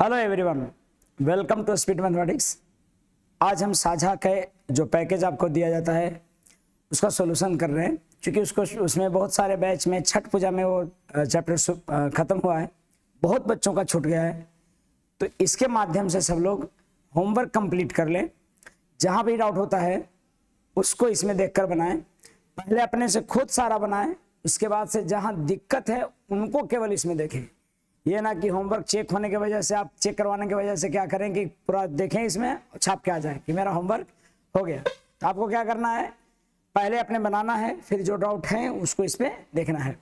Hello everyone, welcome to speed mathematics. आज हम साझा के जो पैकेज आपको दिया जाता है उसका सॉल्यूशन कर रहे हैं, क्योंकि उसमें बहुत सारे बैच में छठ पूजा में वो चैप्टर ख़त्म हुआ है, बहुत बच्चों का छूट गया है। तो इसके माध्यम से सब लोग होमवर्क कंप्लीट कर लें, जहाँ भी डाउट होता है उसको इसमें देखकर बनाएं। पहले अपने से खुद सारा बनाएं, उसके बाद से जहाँ दिक्कत है उनको केवल इसमें देखें। ये ना कि होमवर्क चेक होने की वजह से, आप चेक करवाने की वजह से क्या करें कि पूरा देखें इसमें छाप के आ जाए कि मेरा होमवर्क हो गया। तो आपको क्या करना है, पहले अपने बनाना है, फिर जो डाउट है उसको इस पे देखना है।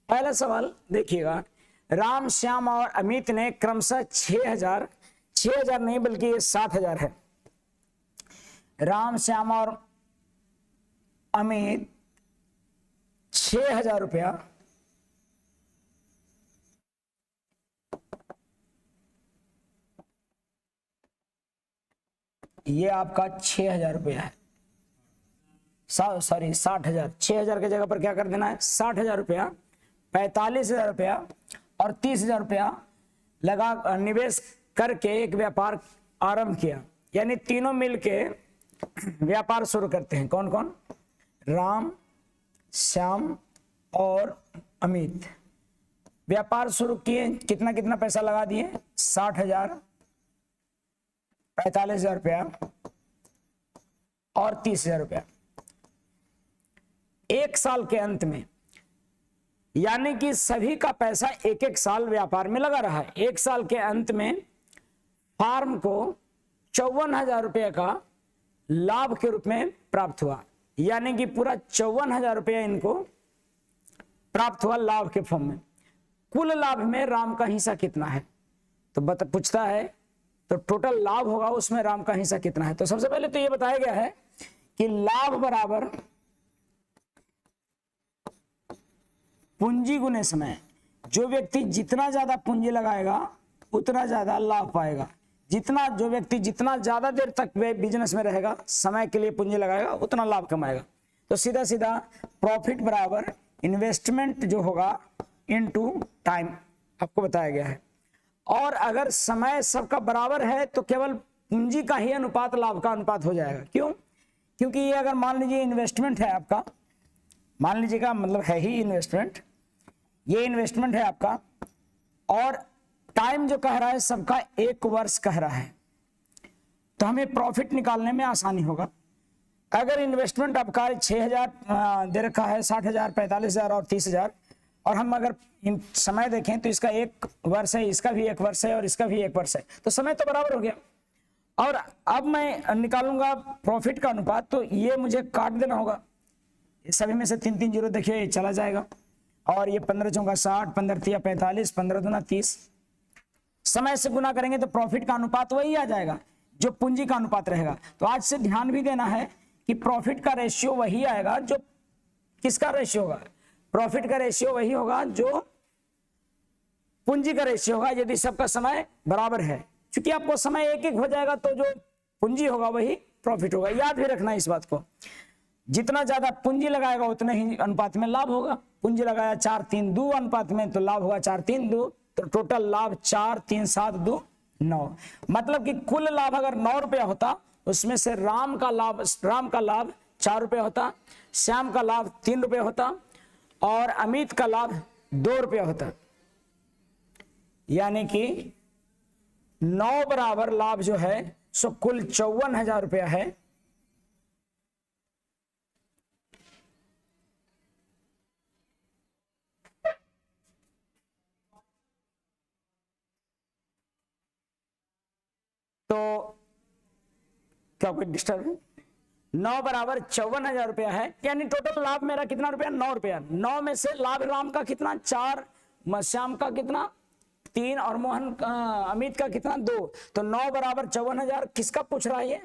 पहला सवाल देखिएगा, राम, श्याम और अमित ने क्रमशः 6,000 नहीं बल्कि ये 60,000 है। राम, श्याम और अमित 6,000 रुपया ये आपका 6,000 रुपया है। सॉरी 60,000, 6,000 की जगह पर क्या कर देना है 60,000 रुपया, 45,000 रुपया और 30,000 रुपया लगा निवेश करके एक व्यापार आरंभ किया। यानी तीनों मिलके व्यापार शुरू करते हैं। कौन कौन? राम, श्याम और अमित व्यापार शुरू किए। कितना कितना पैसा लगा दिए? 60,000, 45,000 रुपया और 30,000 रुपया। एक साल के अंत में, यानी कि सभी का पैसा एक एक साल व्यापार में लगा रहा है। एक साल के अंत में फार्म को 54,000 रुपये का लाभ के रूप में प्राप्त हुआ। यानी कि पूरा 54,000 रुपया इनको प्राप्त हुआ लाभ के फॉर्म में। कुल लाभ में राम का हिस्सा कितना है? तो पूछता है, तो टोटल लाभ होगा उसमें राम का हिस्सा कितना है। तो सबसे पहले तो ये बताया गया है कि लाभ बराबर पूंजी गुने समय। जो व्यक्ति जितना ज्यादा पूंजी लगाएगा उतना ज्यादा लाभ पाएगा। जो व्यक्ति जितना ज्यादा देर तक वे बिजनेस में रहेगा, समय के लिए पूंजी लगाएगा, उतना लाभ कमाएगा। तो सीधा सीधा प्रॉफिट बराबर इन्वेस्टमेंट जो होगा इनटू टाइम आपको बताया गया है। और अगर समय सबका बराबर है तो केवल पूंजी का ही अनुपात लाभ का अनुपात हो जाएगा। क्यों? क्योंकि ये अगर मान लीजिए इन्वेस्टमेंट है आपका, मान लीजिए का मतलब है ही इन्वेस्टमेंट, ये इन्वेस्टमेंट है आपका, और टाइम जो कह रहा है सबका 1 वर्ष कह रहा है, तो हमें प्रॉफिट निकालने में आसानी होगा। अगर इन्वेस्टमेंट आपका 6,000 दे रखा है, 60,000, 45,000 और 30,000, और हम अगर इन समय देखें तो इसका 1 वर्ष है, इसका भी 1 वर्ष है और इसका भी 1 वर्ष है, तो समय तो बराबर हो गया। और अब मैं निकालूंगा प्रॉफिट का अनुपात, तो ये मुझे काट देना होगा। इस सभी में से 3 जीरो देखिए ये चला जाएगा, और ये 15 चौका 60, 15 तिया 45, 15 दूना 30। समय से गुना करेंगे तो प्रॉफिट का अनुपात वही आ जाएगा जो पूंजी का अनुपात रहेगा। तो आज से ध्यान भी देना है कि प्रॉफिट का रेशियो वही आएगा जो किसका रेशियो होगा? प्रॉफिट का रेशियो वही होगा जो पूंजी का रेशियो होगा, यदि सबका समय बराबर है। क्योंकि आपको समय एक एक हो जाएगा तो जो पूंजी होगा वही प्रॉफिट होगा। याद भी रखना इस बात को, जितना ज्यादा पूंजी लगाएगा उतने ही अनुपात में लाभ होगा। पूंजी लगाया 4-3-2 अनुपात में, तो लाभ होगा 4-3-2, तो टोटल लाभ 4-3-7-2 9। मतलब कि कुल लाभ अगर 9 रुपया होता, उसमें से राम का लाभ 4 रुपये होता, श्याम का लाभ 3 रुपये होता और अमित का लाभ 2 रुपया होता। यानी कि 9 बराबर लाभ जो है सो कुल 54,000 रुपया है। तो क्या कोई डिस्टर्ब है? 9 बराबर 54,000 रुपया है। यानी टोटल लाभ मेरा कितना रुपया? 9 रुपया। 9 में से लाभ राम का कितना? 4, श्याम का कितना? 3 और अमित का कितना? 2। तो 9 बराबर 54,000 किसका पूछ रहा है? ये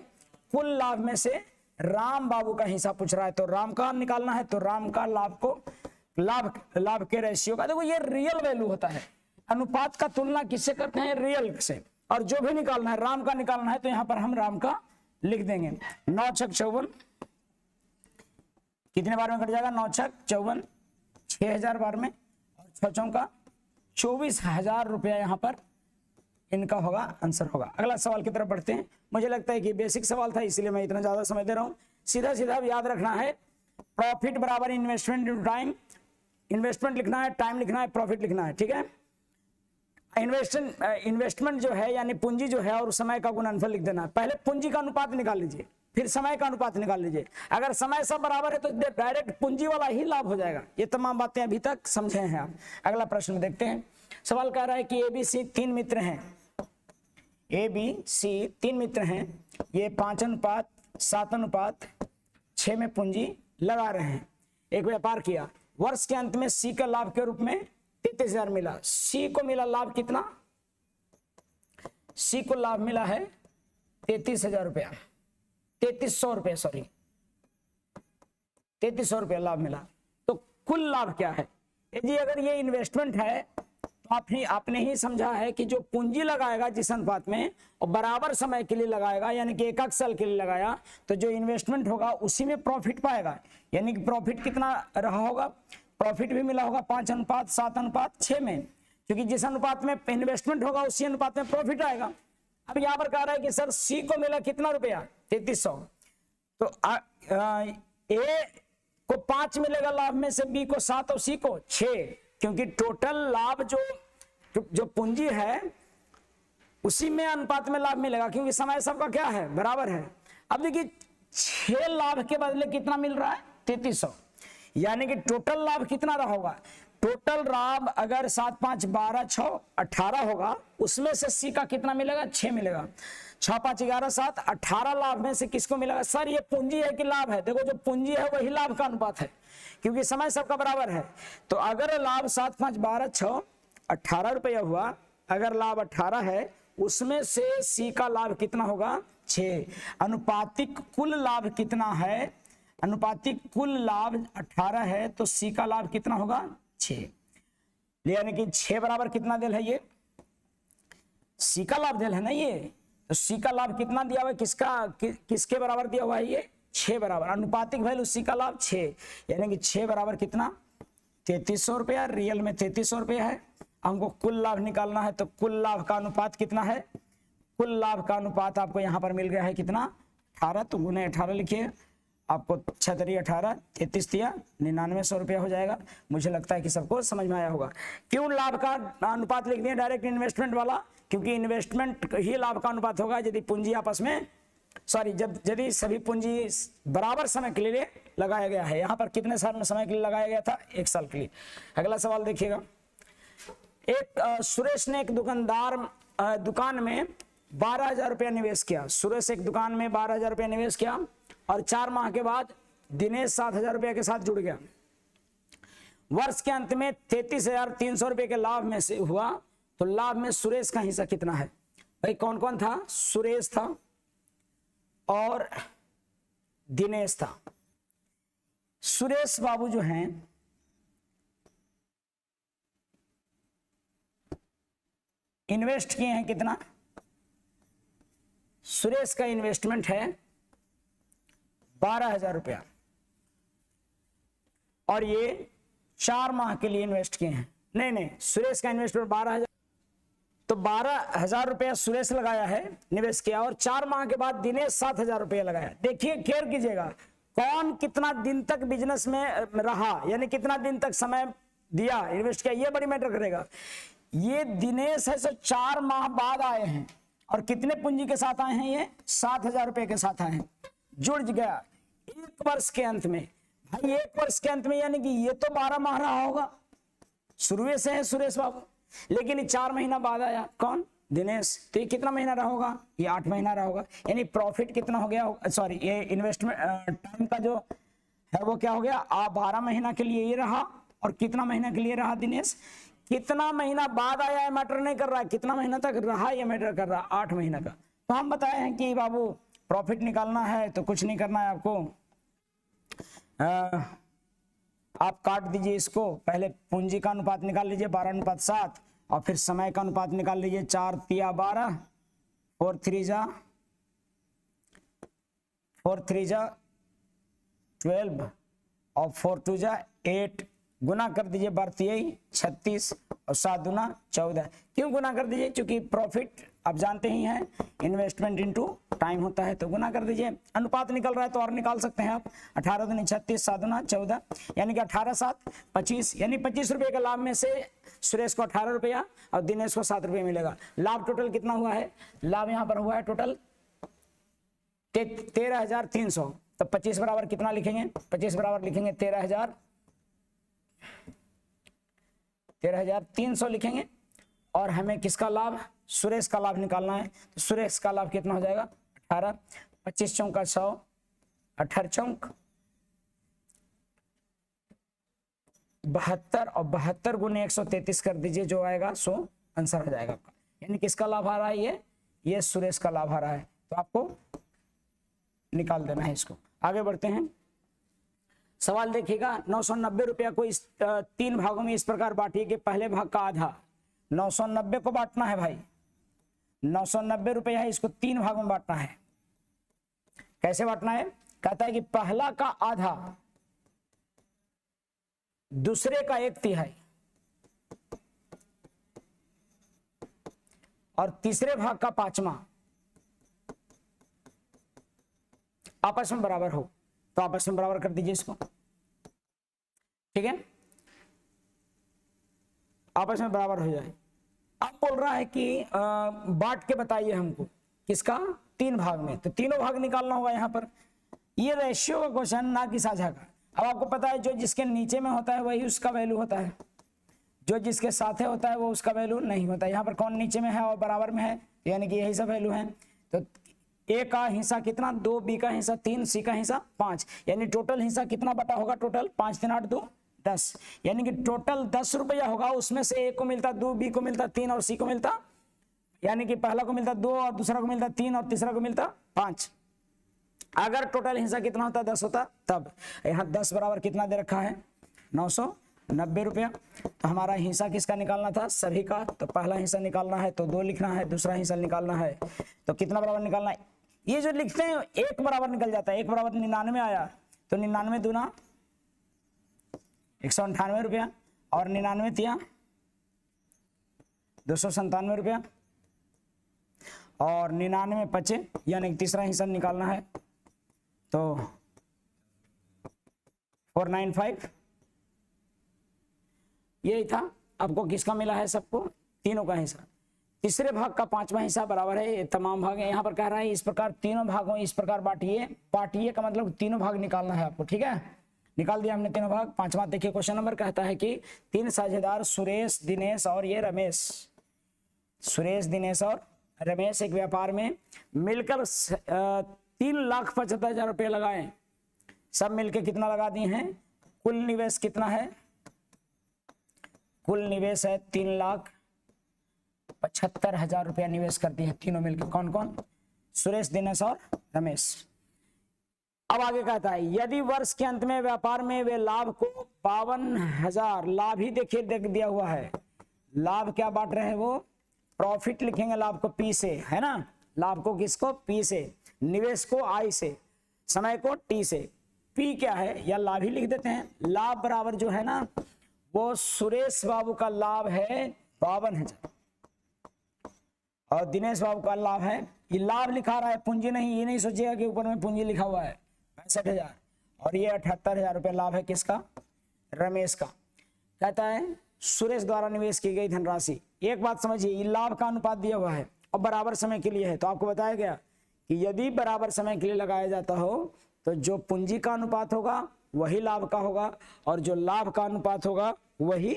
कुल लाभ में से राम बाबू का हिस्सा पूछ रहा है। तो राम का निकालना है, तो राम का लाभ को लाभ के रेशियो का, देखो ये रियल वैल्यू होता है। अनुपात का तुलना किससे करते हैं? रियल से। और जो भी निकालना है राम का निकालना है, तो यहां पर हम राम का लिख देंगे। 9 छक 54 कितने बार में कट जाएगा? 9 छक 54, 6,000 बार में, और 6 चौका 24,000 रुपया यहाँ पर इनका होगा आंसर होगा। अगला सवाल की तरफ बढ़ते हैं। मुझे लगता है कि बेसिक सवाल था इसलिए मैं इतना ज्यादा समय दे रहा हूं। सीधा सीधा याद रखना है, प्रॉफिट बराबर इन्वेस्टमेंट इंटू टाइम। इन्वेस्टमेंट लिखना है, टाइम लिखना है, प्रॉफिट लिखना है, ठीक है। इन्वेस्टमेंट जो है यानी पूंजी जो है और समय का गुणनफल लिख देना है। पहले पूंजी का अनुपात निकाल लीजिए, फिर समय का अनुपात निकाल लीजिए। अगर समय सब बराबर है तो डायरेक्ट पूंजी वाला ही लाभ हो जाएगा। ये तमाम बातें अभी तक समझे हैं आप। अगला प्रश्न देखते हैं। सवाल कह रहा है कि ABC 3 मित्र हैं। ABC 3 मित्र हैं, ये 5:7:6 में पूंजी लगा रहे हैं। एक व्यापार किया, वर्ष के अंत में C का लाभ के रूप में 33,000 मिला। C को मिला लाभ कितना? C को लाभ मिला है 33,000 रुपया, 3300 रुपये, सॉरी 3300 रुपया लाभ मिला। तो कुल लाभ क्या है जी? अगर ये इन्वेस्टमेंट है तो आपने ही समझा है कि जो पूंजी लगाएगा जिस अनुपात में और बराबर समय के लिए लगाएगा, यानी कि 1 साल के लिए लगाया, तो जो इन्वेस्टमेंट होगा उसी में प्रॉफिट पाएगा। यानी कि प्रॉफिट कितना रहा होगा? प्रॉफिट भी मिला होगा 5:7:6 में, क्योंकि जिस अनुपात में इन्वेस्टमेंट होगा उसी अनुपात में प्रॉफिट आएगा। अब यहां पर कह रहा है कि सर C को मिला कितना रुपया? 3300। तो A को 5 मिलेगा लाभ में से, B को 7 और C को 6, क्योंकि टोटल लाभ जो पूंजी है उसी में अनुपात में लाभ मिलेगा, क्योंकि समय सबका क्या है? बराबर है। अब देखिए 6 लाभ के बदले कितना मिल रहा है? 3300, यानी कि टोटल लाभ कितना रहा होगा? टोटल लाभ अगर 7 5 12 6 18 होगा, उसमें से C का कितना मिलेगा? 6 मिलेगा। 6 5 11 7 18 लाभ में से किसको मिलेगा? सर ये पूंजी है कि लाभ है? देखो जो पूंजी है वही लाभ का अनुपात है, क्योंकि समय सबका बराबर है। तो अगर लाभ 7 5 12 6 18 रुपया हुआ, अगर लाभ 18 है, उसमें से C का लाभ कितना होगा? 6। अनुपातिक कुल लाभ कितना है? अनुपातिक कुल लाभ 18 है, तो C का लाभ कितना होगा? 6। यानी कि 6 बराबर कितना दिल है? ये C का लाभ दिल है ना ये। तो C का लाभ कितना दिया हुआ है? किसके बराबर दिया हुआ है? ये 6 बराबर। अनुपातिक वैल्यू C का लाभ 6, यानी कि 6 बराबर कितना? 3300 रुपया। रियल में 3300 रुपया है। हमको कुल लाभ निकालना है, तो कुल लाभ का अनुपात कितना है? कुल लाभ का अनुपात आपको यहां पर मिल गया है कितना? 18। तो गुने 18 लिखिए, आपको 6 18 33 दिया 9900 रुपया हो जाएगा। मुझे लगता है कि सबको समझ में आया होगा। क्यों लाभ का अनुपात लिख दिया डायरेक्ट इन्वेस्टमेंट वाला? क्योंकि इन्वेस्टमेंट ही लाभ का अनुपात होगा यदि पूंजी आपस में, सॉरी, यदि सभी पूंजी बराबर समय के लिए लगाया गया है। यहाँ पर कितने साल में समय के लिए लगाया गया था? 1 साल के लिए। अगला सवाल देखिएगा। एक सुरेश ने एक दुकान में 12,000 रुपया निवेश किया। सुरेश एक दुकान में 12,000 रुपया निवेश किया और 4 माह के बाद दिनेश 7,000 रुपया के साथ जुड़ गया। वर्ष के अंत में 33,300 रुपये के लाभ में से हुआ, तो लाभ में सुरेश का हिस्सा कितना है? भाई कौन कौन था? सुरेश था और दिनेश था। सुरेश बाबू जो हैं इन्वेस्ट किए हैं कितना? सुरेश का इन्वेस्टमेंट है 12,000 रुपया और ये 4 माह के लिए इन्वेस्ट किए हैं। नहीं, सुरेश का इन्वेस्टमेंट 12,000, तो 12,000 रुपया सुरेश लगाया है, निवेश किया, और 4 माह के बाद दिनेश 7,000 रुपया लगाया। देखिए केयर कीजिएगा, कौन कितना दिन तक बिजनेस में रहा, यानी कितना दिन तक समय दिया, इन्वेस्ट किया, ये बड़ी मैटर करेगा। ये दिनेश है सो 4 माह बाद आए हैं और कितने पूंजी के साथ आए हैं? ये 7,000 रुपये के साथ आए हैं, जुड़ गया 1 वर्ष के अंत में। भाई 1 वर्ष के अंत में, यानी कि ये तो 12 माह रहा होगा, शुरू से है सुरेश बाबू, लेकिन 4 महीना बाद आया कौन? दिनेश। तो ये कितना महीना रहा होगा? ये 8 महीना रहा होगा। यानी प्रॉफिट कितना हो गया? सॉरी, ये इन्वेस्टमेंट टाइम का जो है वो क्या हो गया? 12 महीना के लिए ये रहा, और कितना महीना के लिए रहा दिनेश? कितना महीना बाद आया है मैटर नहीं कर रहा है, कितना महीना तक रहा ये मैटर कर रहा है, 8 महीना का। तो हम बताए हैं कि बाबू प्रॉफिट निकालना है तो कुछ नहीं करना है आपको, आप काट दीजिए इसको। पहले पूंजी का अनुपात निकाल लीजिए 12:7, और फिर समय का अनुपात निकाल लीजिए 4 तिया 12, 4 3 जा 12 और 4 2 जा 8, गुना कर दीजिए, बर्थ यही 36 और 7 दूना 14। क्यों गुना कर दीजिए? क्योंकि प्रॉफिट आप जानते ही हैं इन्वेस्टमेंट इनटू टाइम होता है, तो गुना कर दीजिए। अनुपात निकल रहा है तो और निकाल सकते हैं आप। 18 दूनी 36, 7 दूना 14, यानी कि 18 7 25, यानी 25 रुपये के लाभ में से सुरेश को 18 रुपया और दिनेश को 7 रुपये मिलेगा। लाभ टोटल कितना हुआ है? लाभ यहाँ पर हुआ है टोटल 13,300। तो 25 बराबर कितना लिखेंगे? 25 बराबर लिखेंगे 13,300 लिखेंगे। और हमें किसका लाभ? सुरेश का लाभ निकालना है। तो सुरेश का लाभ कितना हो जाएगा? 18, 25 चौका 100, 18 चौक 72 और 72 गुने 133 कर दीजिए, जो आएगा 100 आंसर हो जाएगा आपका। यानी किसका लाभ आ रहा है? ये सुरेश का लाभ आ रहा है। तो आपको निकाल देना है इसको। आगे बढ़ते हैं। सवाल देखिएगा, 990 रुपया को इस 3 भागों में इस प्रकार बांटिए कि पहले भाग का आधा। 990 को बांटना है भाई, 990 रुपया है, इसको 3 भागों में बांटना है। कैसे बांटना है? कहता है कि पहला का आधा, दूसरे का 1/3 और तीसरे भाग का 5वां आपस में बराबर हो। तो आपस में बराबर कर दीजिए इसको, ठीक है, आपस में बराबर हो जाए। अब बोल रहा है कि बांट के बताइए हमको, किसका? 3 भाग में। तो तीनों भाग निकालना होगा यहाँ पर। ये रेशियो का क्वेश्चन, ना कि साझा का। अब आपको पता है जो जिसके नीचे में होता है वही उसका वैल्यू होता है, जो जिसके साथ होता है वो उसका वैल्यू नहीं होता। यहाँ पर कौन नीचे में है और बराबर में है, यानी कि यही सब वैल्यू है। तो ए का हिस्सा कितना? 2, बी का हिस्सा 3, सी का हिस्सा 5, यानी टोटल हिस्सा कितना बटा होगा? टोटल 5 3 8 2 10, यानी कि टोटल 10 रुपया होगा। उसमें से ए को मिलता 2, बी को मिलता 3 और सी को मिलता, यानी कि पहला को मिलता 2 और दूसरा को मिलता 3 और तीसरा को मिलता 5। अगर टोटल हिस्सा कितना होता? 10 होता। तब यहाँ 10 बराबर कितना दे रखा है? 990 रुपया। तो हमारा हिस्सा किसका निकालना था? सभी का। तो पहला हिस्सा निकालना है तो 2 लिखना है, दूसरा हिस्सा निकालना है तो कितना बराबर निकालना है? ये जो लिखते हैं 1 बराबर निकल जाता है। 1 बराबर 99 आया, तो 99 दूना 198 रुपया और 99 तिया 297 रुपया और 99 बचे, यानी तीसरा हिस्सा निकालना है तो 495। यही था। आपको किसका मिला है? सबको तीनों का हिस्सा। तीसरे भाग का 5वां हिस्सा बराबर है, ये तमाम भाग है। यहाँ पर कह रहा है इस प्रकार तीनों भागों इस प्रकार बांटिए। बांटिए का मतलब तीनों भाग निकालना है आपको, ठीक है। निकाल दिया हमने तीनों भाग। 5वां देखिए क्वेश्चन नंबर कहता है कि 3 साझेदार सुरेश, दिनेश और ये रमेश, सुरेश, दिनेश और रमेश एक व्यापार में मिलकर 3,75,000 रुपये लगाए। सब मिलकर कितना लगा दिए हैं? कुल निवेश कितना है? कुल निवेश है 3,75,000 रुपया निवेश कर दिए तीनों मिलकर। कौन कौन? सुरेश, दिनेश और रमेश। अब आगे कहता है यदि वर्ष के अंत में व्यापार में वे लाभ को 52,000, लाभ ही देखिए दिया हुआ है। लाभ क्या बांट रहे हैं वो? प्रॉफिट लिखेंगे लाभ को पी से, है ना। लाभ को किसको? पी से, निवेश को आई से, समय को टी से। पी क्या है? या लाभ ही लिख देते हैं। लाभ बराबर जो है ना वो सुरेश बाबू का लाभ है 52,000 और दिनेश बाबू का लाभ है, ये लाभ लिखा रहा है पूंजी नहीं, ये नहीं सोचिएगा कि ऊपर में पूंजी लिखा हुआ है, 65,000 और ये 78,000 रुपये लाभ है किसका? रमेश का। कहता है सुरेश द्वारा निवेश की गई धनराशि। एक बात समझिए, ये लाभ का अनुपात दिया हुआ है और बराबर समय के लिए है। तो आपको बताया गया कि यदि बराबर समय के लिए लगाया जाता हो तो जो पूंजी का अनुपात होगा वही लाभ का होगा और जो लाभ का अनुपात होगा वही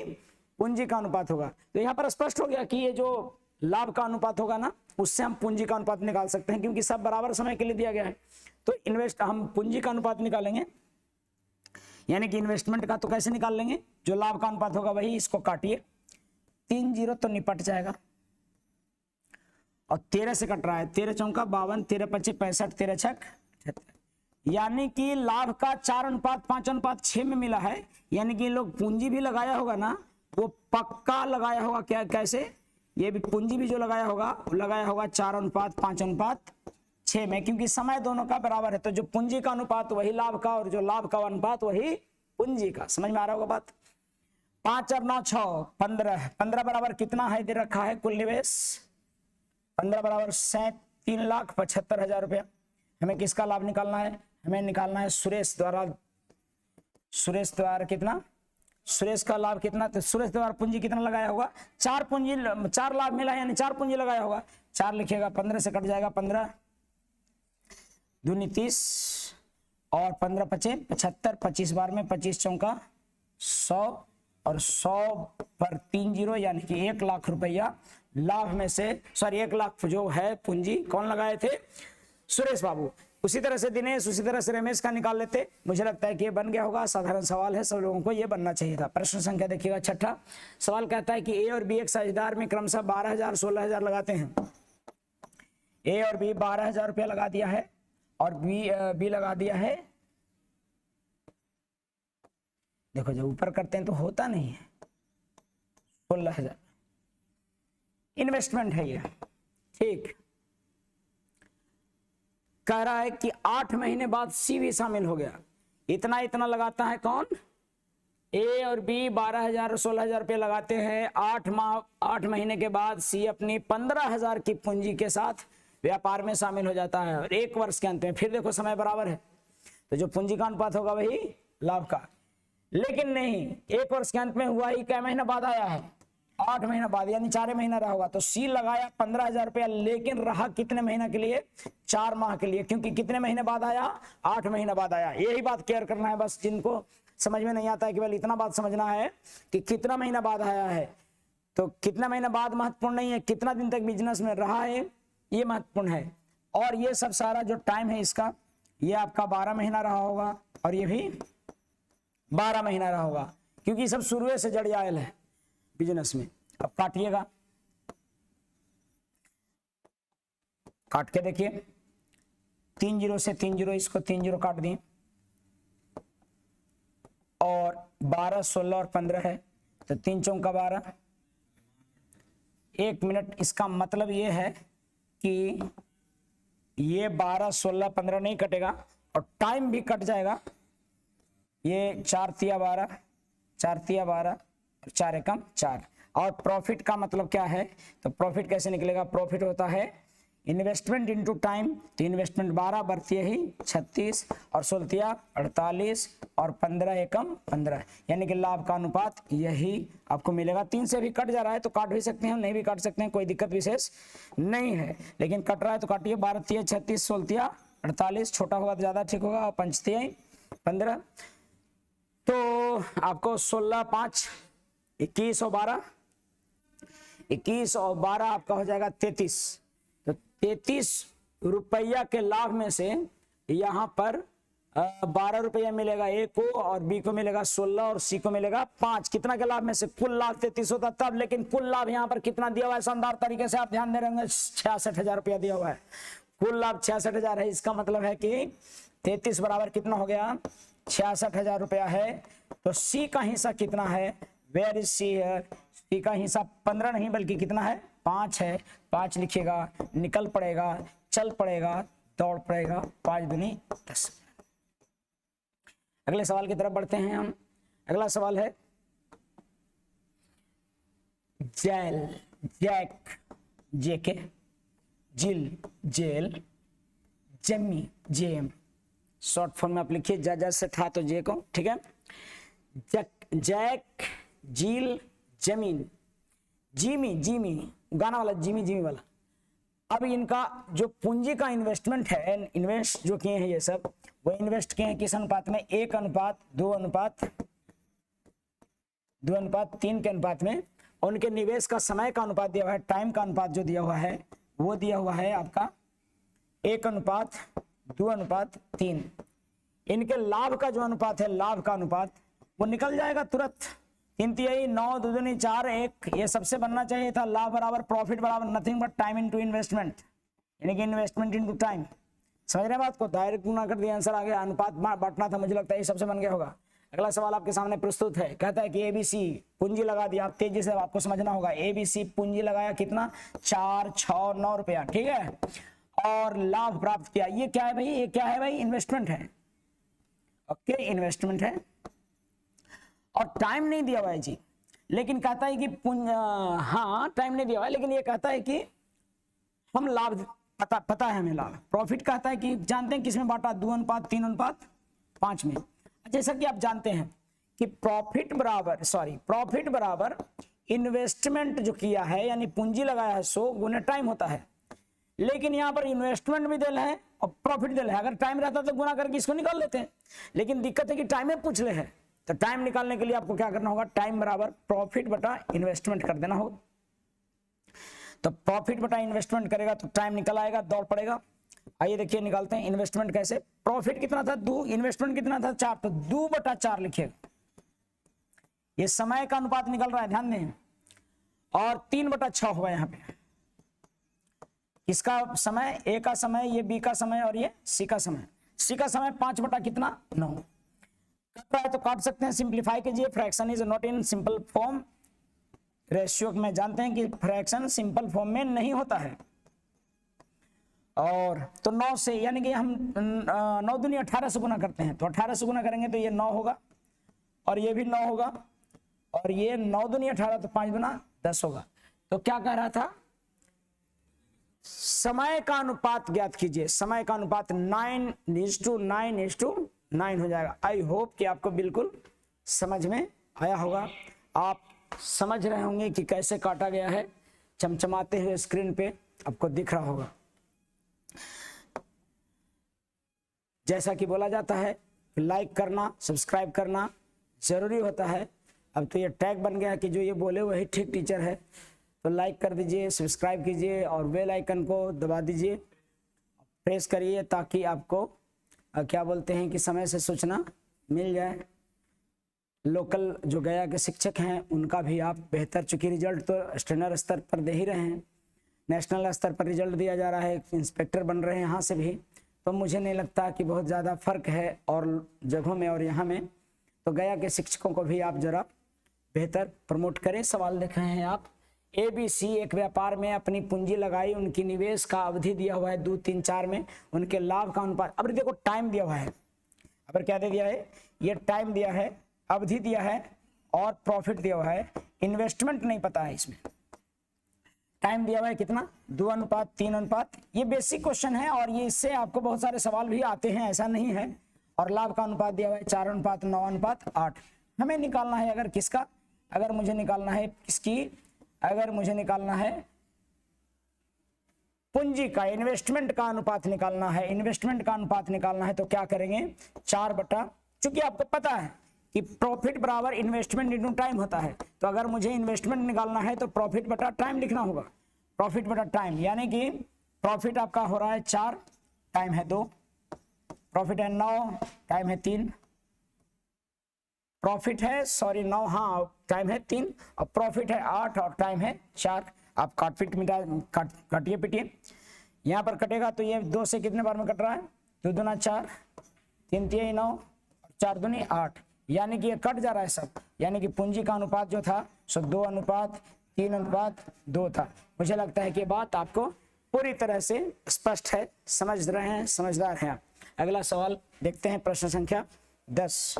पूंजी का अनुपात होगा। तो यहाँ पर स्पष्ट हो गया कि ये जो लाभ का अनुपात होगा ना उससे हम पूंजी का अनुपात निकाल सकते हैं, क्योंकि सब बराबर समय के लिए दिया गया है। तो हम पूंजी का अनुपात निकालेंगे, यानी कि इन्वेस्टमेंट का तो कैसे निकाल लेंगे? जो लाभ का अनुपात होगा वही, इसको काटिए 3 0 तो निपट जाएगा और 13 से कट रहा है, 13 चौका 52, 13 25 65, 13 छक 78, यानी कि लाभ का 4:5:6 में मिला है। यानी कि लोग पूंजी भी लगाया होगा ना वो पक्का लगाया होगा। क्या कैसे? ये भी पूंजी भी जो लगाया होगा वो लगाया होगा 4:5:6 में, क्योंकि समय दोनों का बराबर है। तो जो पूंजी का अनुपात वही लाभ का और जो लाभ का अनुपात वही पूंजी का। समझ में आ रहा होगा बात? 5 और 9 6 15, 15 बराबर कितना है दे रखा है कुल निवेश, 15 बराबर 3,75,000 रुपया। हमें किसका लाभ निकालना है, हमें निकालना है सुरेश द्वारा कितना, सुरेश का लाभ कितना, तो सुरेश द्वारा पूंजी कितना लगाया होगा, 4 लाभ मिला है यानी 4 पूंजी लगाया होगा, 4 लिखिएगा, 15 से कट जाएगा, 15 दूनी 30 और 15 पचे 75, 25 बार में 25 चौका 100 और 100 पर 3 जीरो यानी कि 1 लाख रुपया लाभ में से, सॉरी 1 लाख जो है पूंजी कौन लगाए थे, सुरेश बाबू। उसी तरह से दिनेश, उसी तरह से रमेश का निकाल लेते। मुझे लगता है कि ये बन गया होगा, साधारण सवाल है, सब लोगों को ये बनना चाहिए था। प्रश्न संख्या देखिएगा 6 सवाल कहता है कि ए और बी एक साझेदार में क्रमशः 12,000 16,000 लगाते हैं। ए और बी 12,000 रुपया लगा दिया है और बी लगा दिया है, देखो जब ऊपर करते हैं तो होता नहीं है, 16,000 इन्वेस्टमेंट है ये, ठीक। कह रहा है कि 8 महीने बाद सी भी शामिल हो गया, इतना लगाता है कौन, ए और बी 12,000 16,000 रुपये लगाते हैं। 8 महीने के बाद सी अपनी 15,000 की पूंजी के साथ व्यापार में शामिल हो जाता है और 1 वर्ष के अंत में, फिर देखो समय बराबर है तो जो पूंजी का अनुपात होगा वही लाभ का, लेकिन नहीं 1 वर्ष के अंत में हुआ ही कै महीना बाद आया है, 8 महीना बाद यानी 4 महीना रहा होगा। तो सी लगाया 15,000 रुपया, लेकिन रहा कितने महीना के लिए, 4 माह के लिए, क्योंकि कितने महीने बाद आया, 8 महीना बाद आया। यही बात क्लियर करना है बस, जिनको समझ में नहीं आता है केवल इतना बात समझना है कि कितना महीना बाद आया है, तो कितना महीना बाद महत्वपूर्ण नहीं है, कितना दिन तक बिजनेस में रहा है ये महत्वपूर्ण है। और ये सब सारा जो टाइम है इसका, ये आपका 12 महीना रहा होगा और ये भी 12 महीना रहा होगा, क्योंकि सब शुरू से जड़ियाल है बिजनेस में। अब काटिएगा, काट के देखिए, 3 जीरो से 3 जीरो, इसको 3 जीरो काट दिए और 12 16 और 15 है तो 3 चौका 12, 1 मिनट। इसका मतलब ये है कि ये 12 16 15 नहीं कटेगा और टाइम भी कट जाएगा। ये 4 तिया 12, 4 तिया 12 और 4 एकम 4। और प्रॉफिट का मतलब क्या है, तो प्रॉफिट कैसे निकलेगा, प्रॉफिट होता है इन्वेस्टमेंट इनटू टाइम, तो इन्वेस्टमेंट 12 बढ़ती ही 36 और 16 48 और 15 एकम 15, यानी कि लाभ का अनुपात यही आपको मिलेगा। 3 से भी कट जा रहा है तो काट भी सकते हैं, नहीं भी काट सकते हैं, कोई दिक्कत विशेष नहीं है, लेकिन कट रहा है तो काटिए। 12 तिया 36, 16 48, छोटा होगा तो ज़्यादा ठीक होगा, और 5 तिया 15, तो आपको 16 5 21 और 12, 21 और 12 आपका हो जाएगा 33। तो 33 रुपया के लाभ में से यहाँ पर 12 रुपया मिलेगा ए को और बी को मिलेगा 16 और सी को मिलेगा 5। कितना के लाभ में से, कुल लाभ 33 होता तब, लेकिन कुल लाभ यहाँ पर कितना दिया हुआ है, शानदार तरीके से आप ध्यान दे रहे होंगे, 66,000 रुपया दिया हुआ है। कुल लाभ 66,000 है, इसका मतलब है कि 33 बराबर कितना हो गया, 66,000 रुपया है। तो सी का हिस्सा कितना है, वेयर इज सी है, सी का हिस्सा 15 नहीं बल्कि कितना है, 5 है। 5 लिखिएगा, निकल पड़ेगा, चल पड़ेगा, दौड़ पड़ेगा, 5 दूनी 10। अगले सवाल की तरफ बढ़ते हैं हम। अगला सवाल है जेल, जैक जेके, जिल जेल, जेमी जेम, शॉर्ट फॉर्म में आप लिखिए, जज से था तो जे को, ठीक है। जैक, जील, जमीन, जिमी, जिमी गाना वाला, जिमी जिमी वाला। अब इनका जो पूंजी का इन्वेस्टमेंट है, इन्वेस्ट जो किए हैं ये सब, वो इन्वेस्ट किए हैं किस अनुपात में, 1:2:3 के अनुपात में। उनके निवेश का समय का अनुपात दिया हुआ है, टाइम का अनुपात जो दिया हुआ है वो दिया हुआ है आपका 1:2:3। इनके लाभ का जो अनुपात है, लाभ का अनुपात वो निकल जाएगा तुरंत, 3 तिहाई 9 2 दूनी 4 1, ये सबसे बनना चाहिए था। लाभ बराबर प्रॉफिट बराबर nothing but time into investment, यानी कि इन्वेस्टमेंट इनटू टाइम। समझ रहे हैं बात को, डायरेक्ट गुना कर दिया, आंसर आ गया, अनुपात बांटना था, मुझे लगता है ये सबसे बन गया होगा। अगला सवाल आपके सामने प्रस्तुत है, कहता है कि एबीसी पूंजी लगा दिया, आप तेजी से आपको समझना होगा। एबीसी पूंजी लगाया कितना, 4 6 9 रुपया, ठीक है, और लाभ प्राप्त किया। ये क्या है भाई, ये क्या है भाई, इन्वेस्टमेंट है, ओके, इन्वेस्टमेंट है। और टाइम नहीं दिया हुआ है जी, लेकिन कहता है कि हाँ टाइम नहीं दिया हुआ है, लेकिन ये कहता है कि हम लाभ पता है हमें लाभ। प्रॉफिट कहता है कि जानते हैं किसमें बांटा, 2:3:5 में। जैसा कि आप जानते हैं कि प्रॉफिट बराबर इन्वेस्टमेंट जो किया है यानी पूंजी लगाया है 100 गुने टाइम होता है। लेकिन यहाँ पर इन्वेस्टमेंट भी दिल है और प्रॉफिट दिल है। अगर टाइम रहता तो गुना करके इसको निकाल लेते हैं, लेकिन दिक्कत है कि टाइम में पूछ ले है। तो टाइम निकालने के लिए आपको क्या करना होगा, टाइम बराबर प्रॉफिट बटा इन्वेस्टमेंट कर देना होगा। तो प्रॉफिट बटा इन्वेस्टमेंट करेगा तो टाइम निकल आएगा, दौड़ पड़ेगा। आइए देखिए निकालते हैं इन्वेस्टमेंट कैसे। प्रॉफिट कितना था 2, इन्वेस्टमेंट कितना था 4, तो 2/4 लिखिएगा। ये समय का अनुपात निकल रहा है, ध्यान दें। और 3/6 होगा यहाँ पे। इसका समय, ए का समय, ये बी का समय और ये सी का समय। सी का समय 5/9 कट रहा है तो काट सकते हैं, सिंप्लीफाई कीजिए। Fraction is not in simple form. Ratio में जानते हैं कि फ्रैक्शन सिंपल फॉर्म में नहीं होता है। और तो 9 से यानी कि हम 9 दूनी 18 से गुना करते हैं, तो 18 से गुना करेंगे तो ये 9 होगा और ये भी 9 होगा और ये 9 दूनी 18 तो 5 गुना 10 होगा। तो क्या कह रहा था, समय का अनुपात ज्ञात कीजिए। समय का अनुपात 9:9:9 हो जाएगा। आई होप कि आपको बिल्कुल समझ में आया होगा। आप समझ रहे होंगे कि कैसे काटा गया है, चमचमाते हुए स्क्रीन पे आपको दिख रहा होगा। जैसा कि बोला जाता है लाइक करना, सब्सक्राइब करना जरूरी होता है। अब तो ये टैग बन गया है कि जो ये बोले वही ठीक टीचर है। तो लाइक कर दीजिए, सब्सक्राइब कीजिए और बेल आइकन को दबा दीजिए, प्रेस करिए ताकि आपको क्या बोलते हैं कि समय से सूचना मिल जाए। लोकल जो गया के शिक्षक हैं उनका भी आप बेहतर, चूंकि रिजल्ट तो स्टैंडर्ड स्तर पर दे ही रहे हैं, नेशनल स्तर पर रिजल्ट दिया जा रहा है, इंस्पेक्टर बन रहे हैं यहाँ से भी। तो मुझे नहीं लगता कि बहुत ज़्यादा फर्क है और जगहों में और यहाँ में। तो गया के शिक्षकों को भी आप जरा बेहतर प्रमोट करें। सवाल देख रहे हैं आप, ABC एक व्यापार में अपनी पूंजी लगाई, उनकी निवेश का अवधि दिया हुआ है 2, 3, 4 में, उनके लाभ का अनुपात। अब देखो टाइम दिया हुआ है, अब क्या दे दिया है, ये टाइम दिया है, अवधि दिया है और प्रॉफिट दिया हुआ है। इन्वेस्टमेंट नहीं पता है इसमें। टाइम दिया हुआ है कितना, 2:3। ये बेसिक क्वेश्चन है और ये इससे आपको बहुत सारे सवाल भी आते हैं, ऐसा नहीं है। और लाभ का अनुपात दिया हुआ है 4:9:8। हमें निकालना है अगर किसका, अगर मुझे निकालना है किसकी, अगर मुझे निकालना है पूंजी का, इन्वेस्टमेंट का अनुपात निकालना है, इन्वेस्टमेंट का अनुपात निकालना है तो क्या करेंगे 4 चूंकि आपको पता है कि प्रॉफिट बराबर इन्वेस्टमेंट इनटू टाइम होता है। तो अगर मुझे इन्वेस्टमेंट निकालना है तो प्रॉफिट बटा टाइम लिखना होगा। प्रॉफिट बटा टाइम यानी कि प्रॉफिट आपका हो रहा है 4, टाइम है 2, प्रॉफिट है 9, टाइम है 3, प्रॉफिट है 9, हाँ टाइम है 3 और प्रॉफिट है 8 और टाइम है 4। आप काटिए पिटिए, यहाँ पर कटेगा तो ये 2 से कितने बार में कट रहा है, 2 दूना 4, 3 तिहाई 9, 4 दूनी 8, यानी कि ये कट जा रहा है सब। यानी कि पूंजी का अनुपात जो था सो 2:3:2 था। मुझे लगता है कि बात आपको पूरी तरह से स्पष्ट है, समझ रहे हैं, समझदार हैं आप। अगला सवाल देखते हैं, प्रश्न संख्या 10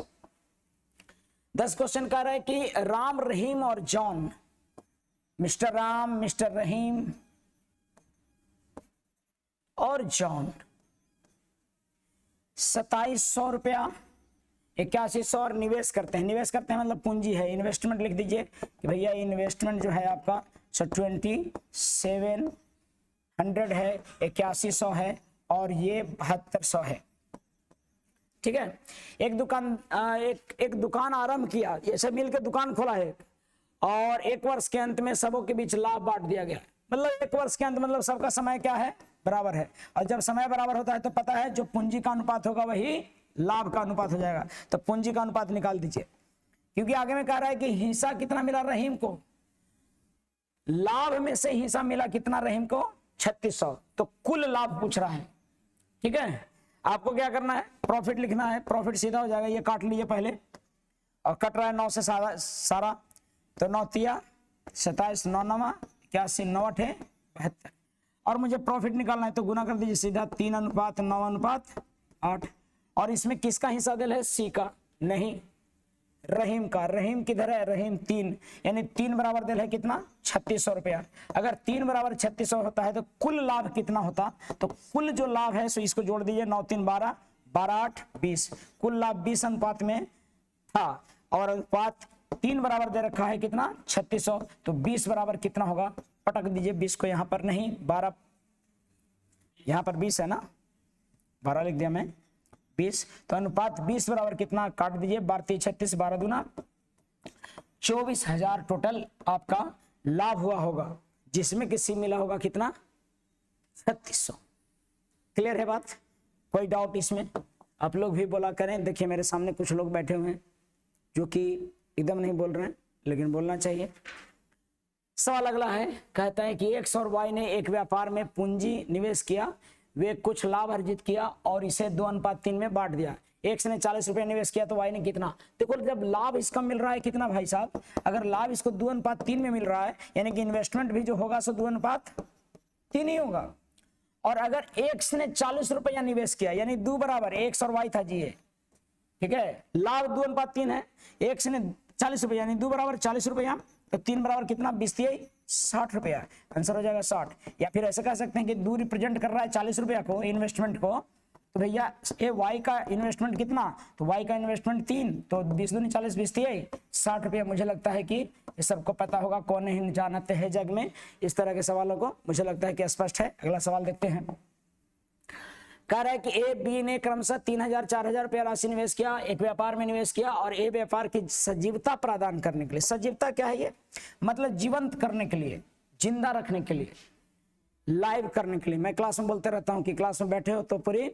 क्वेश्चन कह रहा है कि राम, रहीम और जॉन, मिस्टर राम, मिस्टर रहीम और जॉन 2700 रुपया 8100 और निवेश करते हैं। निवेश करते हैं मतलब पूंजी है, इन्वेस्टमेंट लिख दीजिए कि भैया इन्वेस्टमेंट जो है आपका 2700 है, 8100 है और ये 7200 है। ठीक है, एक दुकान आरंभ किया, ये सब मिलकर दुकान खोला है और 1 वर्ष के अंत में सबों के बीच लाभ बांट दिया गया। मतलब 1 वर्ष के अंत मतलब सबका समय क्या है, बराबर है। और जब समय बराबर होता है तो पता है जो पूंजी का अनुपात होगा वही लाभ का अनुपात हो जाएगा। तो पूंजी का अनुपात निकाल दीजिए, क्योंकि आगे में कह रहा है कि हिस्सा कितना मिला रहीम को, लाभ में से हिस्सा मिला कितना रहीम को 3600, तो कुल लाभ पूछ रहा है। ठीक है, आपको क्या करना है, प्रॉफिट लिखना है, प्रॉफिट सीधा हो जाएगा, ये काट लीजिए पहले और कट रहा है 9 से सारा तो 9 तिया 27, 9 9 81, 9 8 72 और मुझे प्रॉफिट निकालना है तो गुना कर दीजिए सीधा 3:9:8। और इसमें किसका हिस्सा दिल है, सी का, नहीं रहीम का, रहीम किधर है, रहीम 3, यानी 3 बराबर दिल है कितना 3600 रुपया। अगर 3 बराबर 3600 होता है तो कुल लाभ कितना होता, तो कुल जो लाभ है सो इसको जोड़ दीजिए, 9 3 12, 12 8 20, कुल लाभ 20 अनुपात में था और अनुपात 3 बराबर दे रखा है कितना 3600, तो 20 बराबर कितना होगा, पटक दीजिए 20 को यहाँ पर, नहीं 12, यहाँ पर 20 है ना, 12 लिख दिया मैं 20, तो अनुपात 20 बराबर कितना, काट दीजिए 12 36, 12 दूना 24,000 टोटल आपका लाभ हुआ होगा, जिसमें किसी मिला होगा कितना 3600। क्लियर है बात, कोई डाउट इसमें? आप लोग भी बोला करें। देखिए मेरे सामने कुछ लोग बैठे हुए हैं जो कि एकदम नहीं बोल रहे हैं, लेकिन बोलना चाहिए। सवाल अगला है, कहता है कि एक्स और वाई ने एक व्यापार में पूंजी निवेश किया, वे कुछ लाभ अर्जित किया और इसे 2:3 में बांट दिया। एक्स ने 40 रुपए निवेश किया तो वाई ने कितना, देखो जब लाभ इसका मिल रहा है कितना भाई साहब, अगर लाभ इसको 2:3 में मिल रहा है यानी कि इन्वेस्टमेंट भी जो होगा सो 2:3 ही होगा। और अगर एक्स ने 40 रुपया निवेश किया यानी 2 बराबर एक्स और वाई था जी, ठीक है, लाभ 2:3 है, एक्स ने 40 रुपया यानी 2 बराबर 40 रुपया, तो 3 बराबर कितना 20 60 रुपया, आंसर हो जाएगा 60। या फिर ऐसे कह सकते हैं कि 2 रिप्रेजेंट कर रहा है 40 रुपया को, इन्वेस्टमेंट को, तो भैया ये वाई का इन्वेस्टमेंट कितना, तो वाई का इन्वेस्टमेंट 3, तो 20 दूनी 40 20 60 रुपया। मुझे लगता है कि ये सबको पता होगा, कौन नहीं जानते हैं जग में इस तरह के सवालों को, मुझे लगता है कि स्पष्ट है। अगला सवाल देखते हैं, कह रहा है कि ए बी ने क्रमशः 3000 4000 रुपया राशि निवेश किया, एक व्यापार में निवेश किया और ए व्यापार की सजीवता प्रदान करने के लिए, सजीवता क्या है ये, मतलब जीवंत करने के लिए, जिंदा रखने के लिए, लाइव करने के लिए। मैं क्लास में बोलते रहता हूं कि क्लास में बैठे हो तो पूरी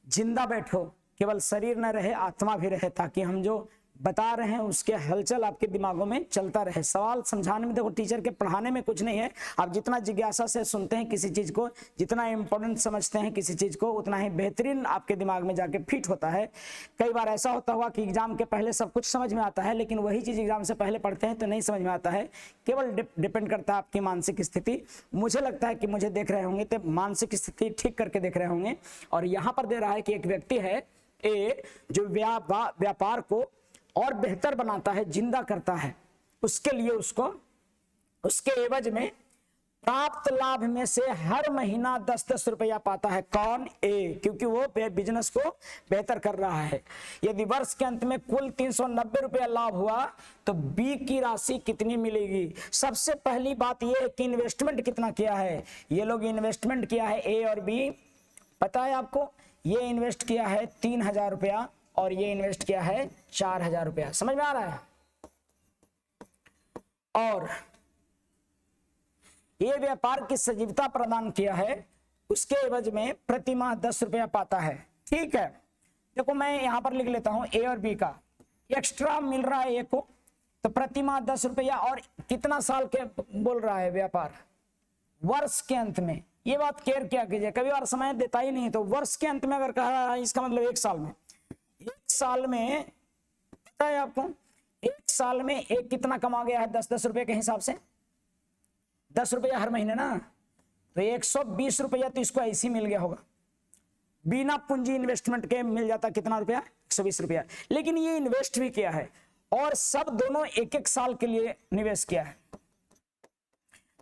जिंदा बैठो, केवल शरीर न रहे आत्मा भी रहे, ताकि हम जो बता रहे हैं उसके हलचल आपके दिमागों में चलता रहे। सवाल समझाने में देखो टीचर के पढ़ाने में कुछ नहीं है, आप जितना जिज्ञासा से सुनते हैं किसी चीज को, जितना इंपॉर्टेंट समझते हैं किसी चीज को, उतना ही बेहतरीन आपके दिमाग में जाके फिट होता है। कई बार ऐसा होता हुआ कि एग्जाम के पहले सब कुछ समझ में आता है, लेकिन वही चीज एग्जाम से पहले पढ़ते हैं तो नहीं समझ में आता है, केवल डिपेंड करता है आपकी मानसिक स्थिति। मुझे लगता है कि मुझे देख रहे होंगे तो मानसिक स्थिति ठीक करके देख रहे होंगे। और यहाँ पर दे रहा है कि एक व्यक्ति है ए जो व्यापार को और बेहतर बनाता है, जिंदा करता है, उसके लिए उसको उसके एवज में प्राप्त लाभ में से हर महीना 10-10 रुपया पाता है। कौन? ए, क्योंकि वो बिजनेस को बेहतर कर रहा है। यदि वर्ष के अंत में कुल 390 रुपया लाभ हुआ तो बी की राशि कितनी मिलेगी? सबसे पहली बात यह है कि इन्वेस्टमेंट कितना किया है। ये लोग इन्वेस्टमेंट किया है ए और बी, पता है आपको, ये इन्वेस्ट किया है 3000 रुपया और ये इन्वेस्ट किया है 4000 रुपया। समझ में आ रहा है? और ये व्यापार की सजीवता प्रदान किया है, उसके एवज में प्रति माह 10 रुपया पाता है। ठीक है, देखो मैं यहां पर लिख लेता हूं ए और बी का एक्स्ट्रा मिल रहा है ए को, तो प्रति माह 10 रुपया। और कितना साल के बोल रहा है व्यापार? वर्ष के अंत में। ये बात केयर क्या कीजिए, कभी बार समय देता ही नहीं, तो वर्ष के अंत में अगर कह रहा है इसका मतलब 1 साल में, 1 साल में पता है आपको 1 साल में एक कितना कमा गया है 10-10 रुपए के हिसाब से, 10 रुपया हर महीने ना, तो 120 रुपया तो इसको ऐसे ही मिल गया होगा, बिना पूंजी इन्वेस्टमेंट के मिल जाता कितना रुपया? 120 रुपया। लेकिन ये इन्वेस्ट भी किया है और सब दोनों 1-1 साल के लिए निवेश किया है।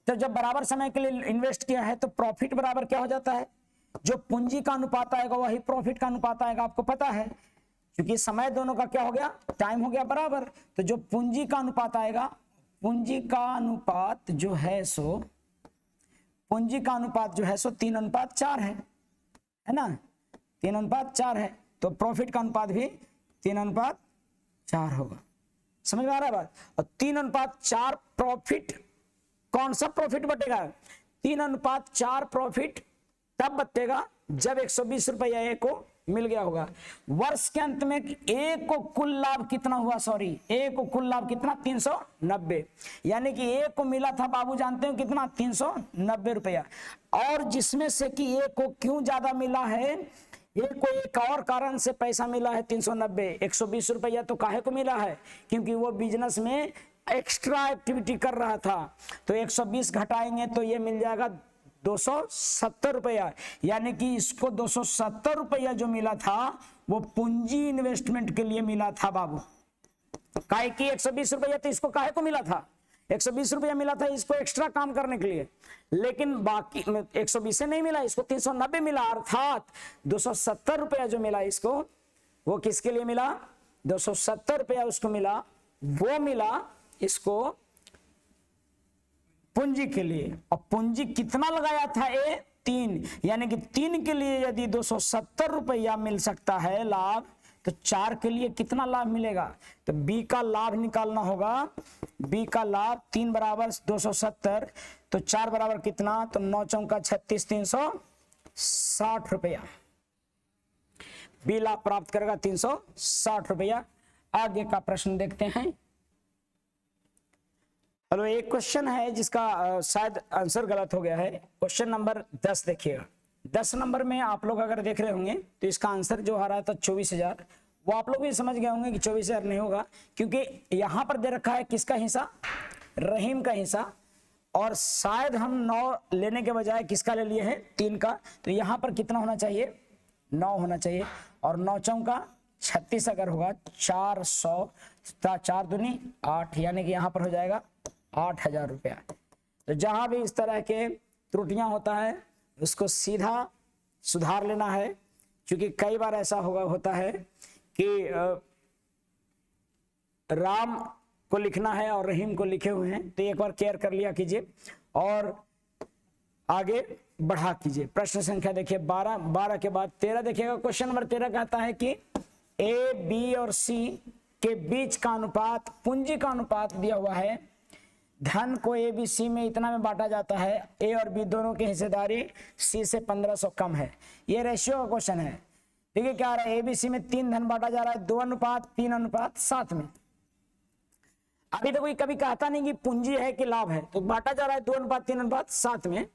तो जब बराबर समय के लिए इन्वेस्ट किया है तो प्रॉफिट बराबर क्या हो जाता है? जो पूंजी का अनुपात आएगा वही प्रॉफिट का अनुपात आएगा, आपको पता है, क्योंकि समय दोनों का क्या हो गया? टाइम हो गया बराबर। तो जो पूंजी का अनुपात आएगा, पूंजी का अनुपात जो है सो, पूंजी का अनुपात जो है सो 3:4 है ना, 3:4 है, तो प्रॉफिट का अनुपात भी 3:4 होगा। समझ में आ रहा है बात? और 3:4 प्रॉफिट, कौन सा प्रॉफिट बटेगा? 3:4 प्रॉफिट तब बचेगा जब 120 रुपया ए को मिल गया होगा। वर्ष के अंत में ए को कुल लाभ कितना हुआ? सॉरी, ए को कुल लाभ कितना? 390, यानी कि ए को मिला था बाबू जानते हो कितना? 390 रुपया। और जिसमें से कि ए को क्यों ज्यादा मिला है, ए को एक और कारण से पैसा मिला है 390, 120 रुपया तो काहे को मिला है? क्योंकि वो बिजनेस में एक्स्ट्रा एक्टिविटी कर रहा था, तो 120 घटाएंगे तो ये मिल जाएगा 270 रुपया, यानी कि इसको 270 रुपया जो मिला था वो पूंजी इन्वेस्टमेंट के लिए मिला था बाबू। काहे की 120 रुपया तो इसको काहे को मिला था, 120 रुपया मिला था इसको एक्स्ट्रा काम करने के लिए, लेकिन बाकी 120 से नहीं मिला, इसको 390 मिला, अर्थात 270 रुपया जो मिला इसको, वो किसके लिए मिला, 270 रुपया उसको मिला, वो मिला इसको पूंजी के लिए। और पूंजी कितना लगाया था, ए 3, यानी कि 3 के लिए यदि 270 रुपया मिल सकता है लाभ, तो 4 के लिए कितना लाभ मिलेगा, तो बी का लाभ निकालना होगा। बी का लाभ 3 बराबर 270, तो 4 बराबर कितना, तो 9 चौका 36, 360 रुपया बी लाभ प्राप्त करेगा, 360 रुपया। आगे का प्रश्न देखते हैं। चलो एक क्वेश्चन है जिसका शायद आंसर गलत हो गया है। क्वेश्चन नंबर 10 देखिएगा। 10 नंबर में आप लोग अगर देख रहे होंगे तो इसका आंसर जो आ रहा था 24,000, वो आप लोग भी समझ गए होंगे कि 24,000 नहीं होगा, क्योंकि यहां पर दे रखा है किसका हिस्सा, रहीम का हिस्सा, और शायद हम 9 लेने के बजाय किसका ले लिए हैं, 3 का। तो यहां पर कितना होना चाहिए, 9 होना चाहिए, और 9 चौका 36 अगर होगा 400, 4 दूनी 8, यानी कि यहां पर हो जाएगा 8,000 रुपया। तो जहां भी इस तरह के त्रुटियां होता है उसको सीधा सुधार लेना है, क्योंकि कई बार ऐसा होता है कि राम को लिखना है और रहीम को लिखे हुए हैं, तो एक बार केयर कर लिया कीजिए और आगे बढ़ा कीजिए। प्रश्न संख्या देखिए 12 के बाद 13 देखिएगा। क्वेश्चन नंबर 13 कहता है कि ए, बी और सी के बीच का अनुपात, पूंजी का अनुपात दिया हुआ है। धन को ए बी सी में इतना में बांटा जाता है, ए और बी दोनों की हिस्सेदारी सी से 1500 कम है। ये रेशियो का क्वेश्चन है। देखिए क्या आ रहा है, ए बी सी में 3 धन बांटा जा रहा है, 2:3:7 में। अभी तो कोई कभी कहता नहीं कि पूंजी है कि लाभ है, तो बांटा जा रहा है 2:3:7 में।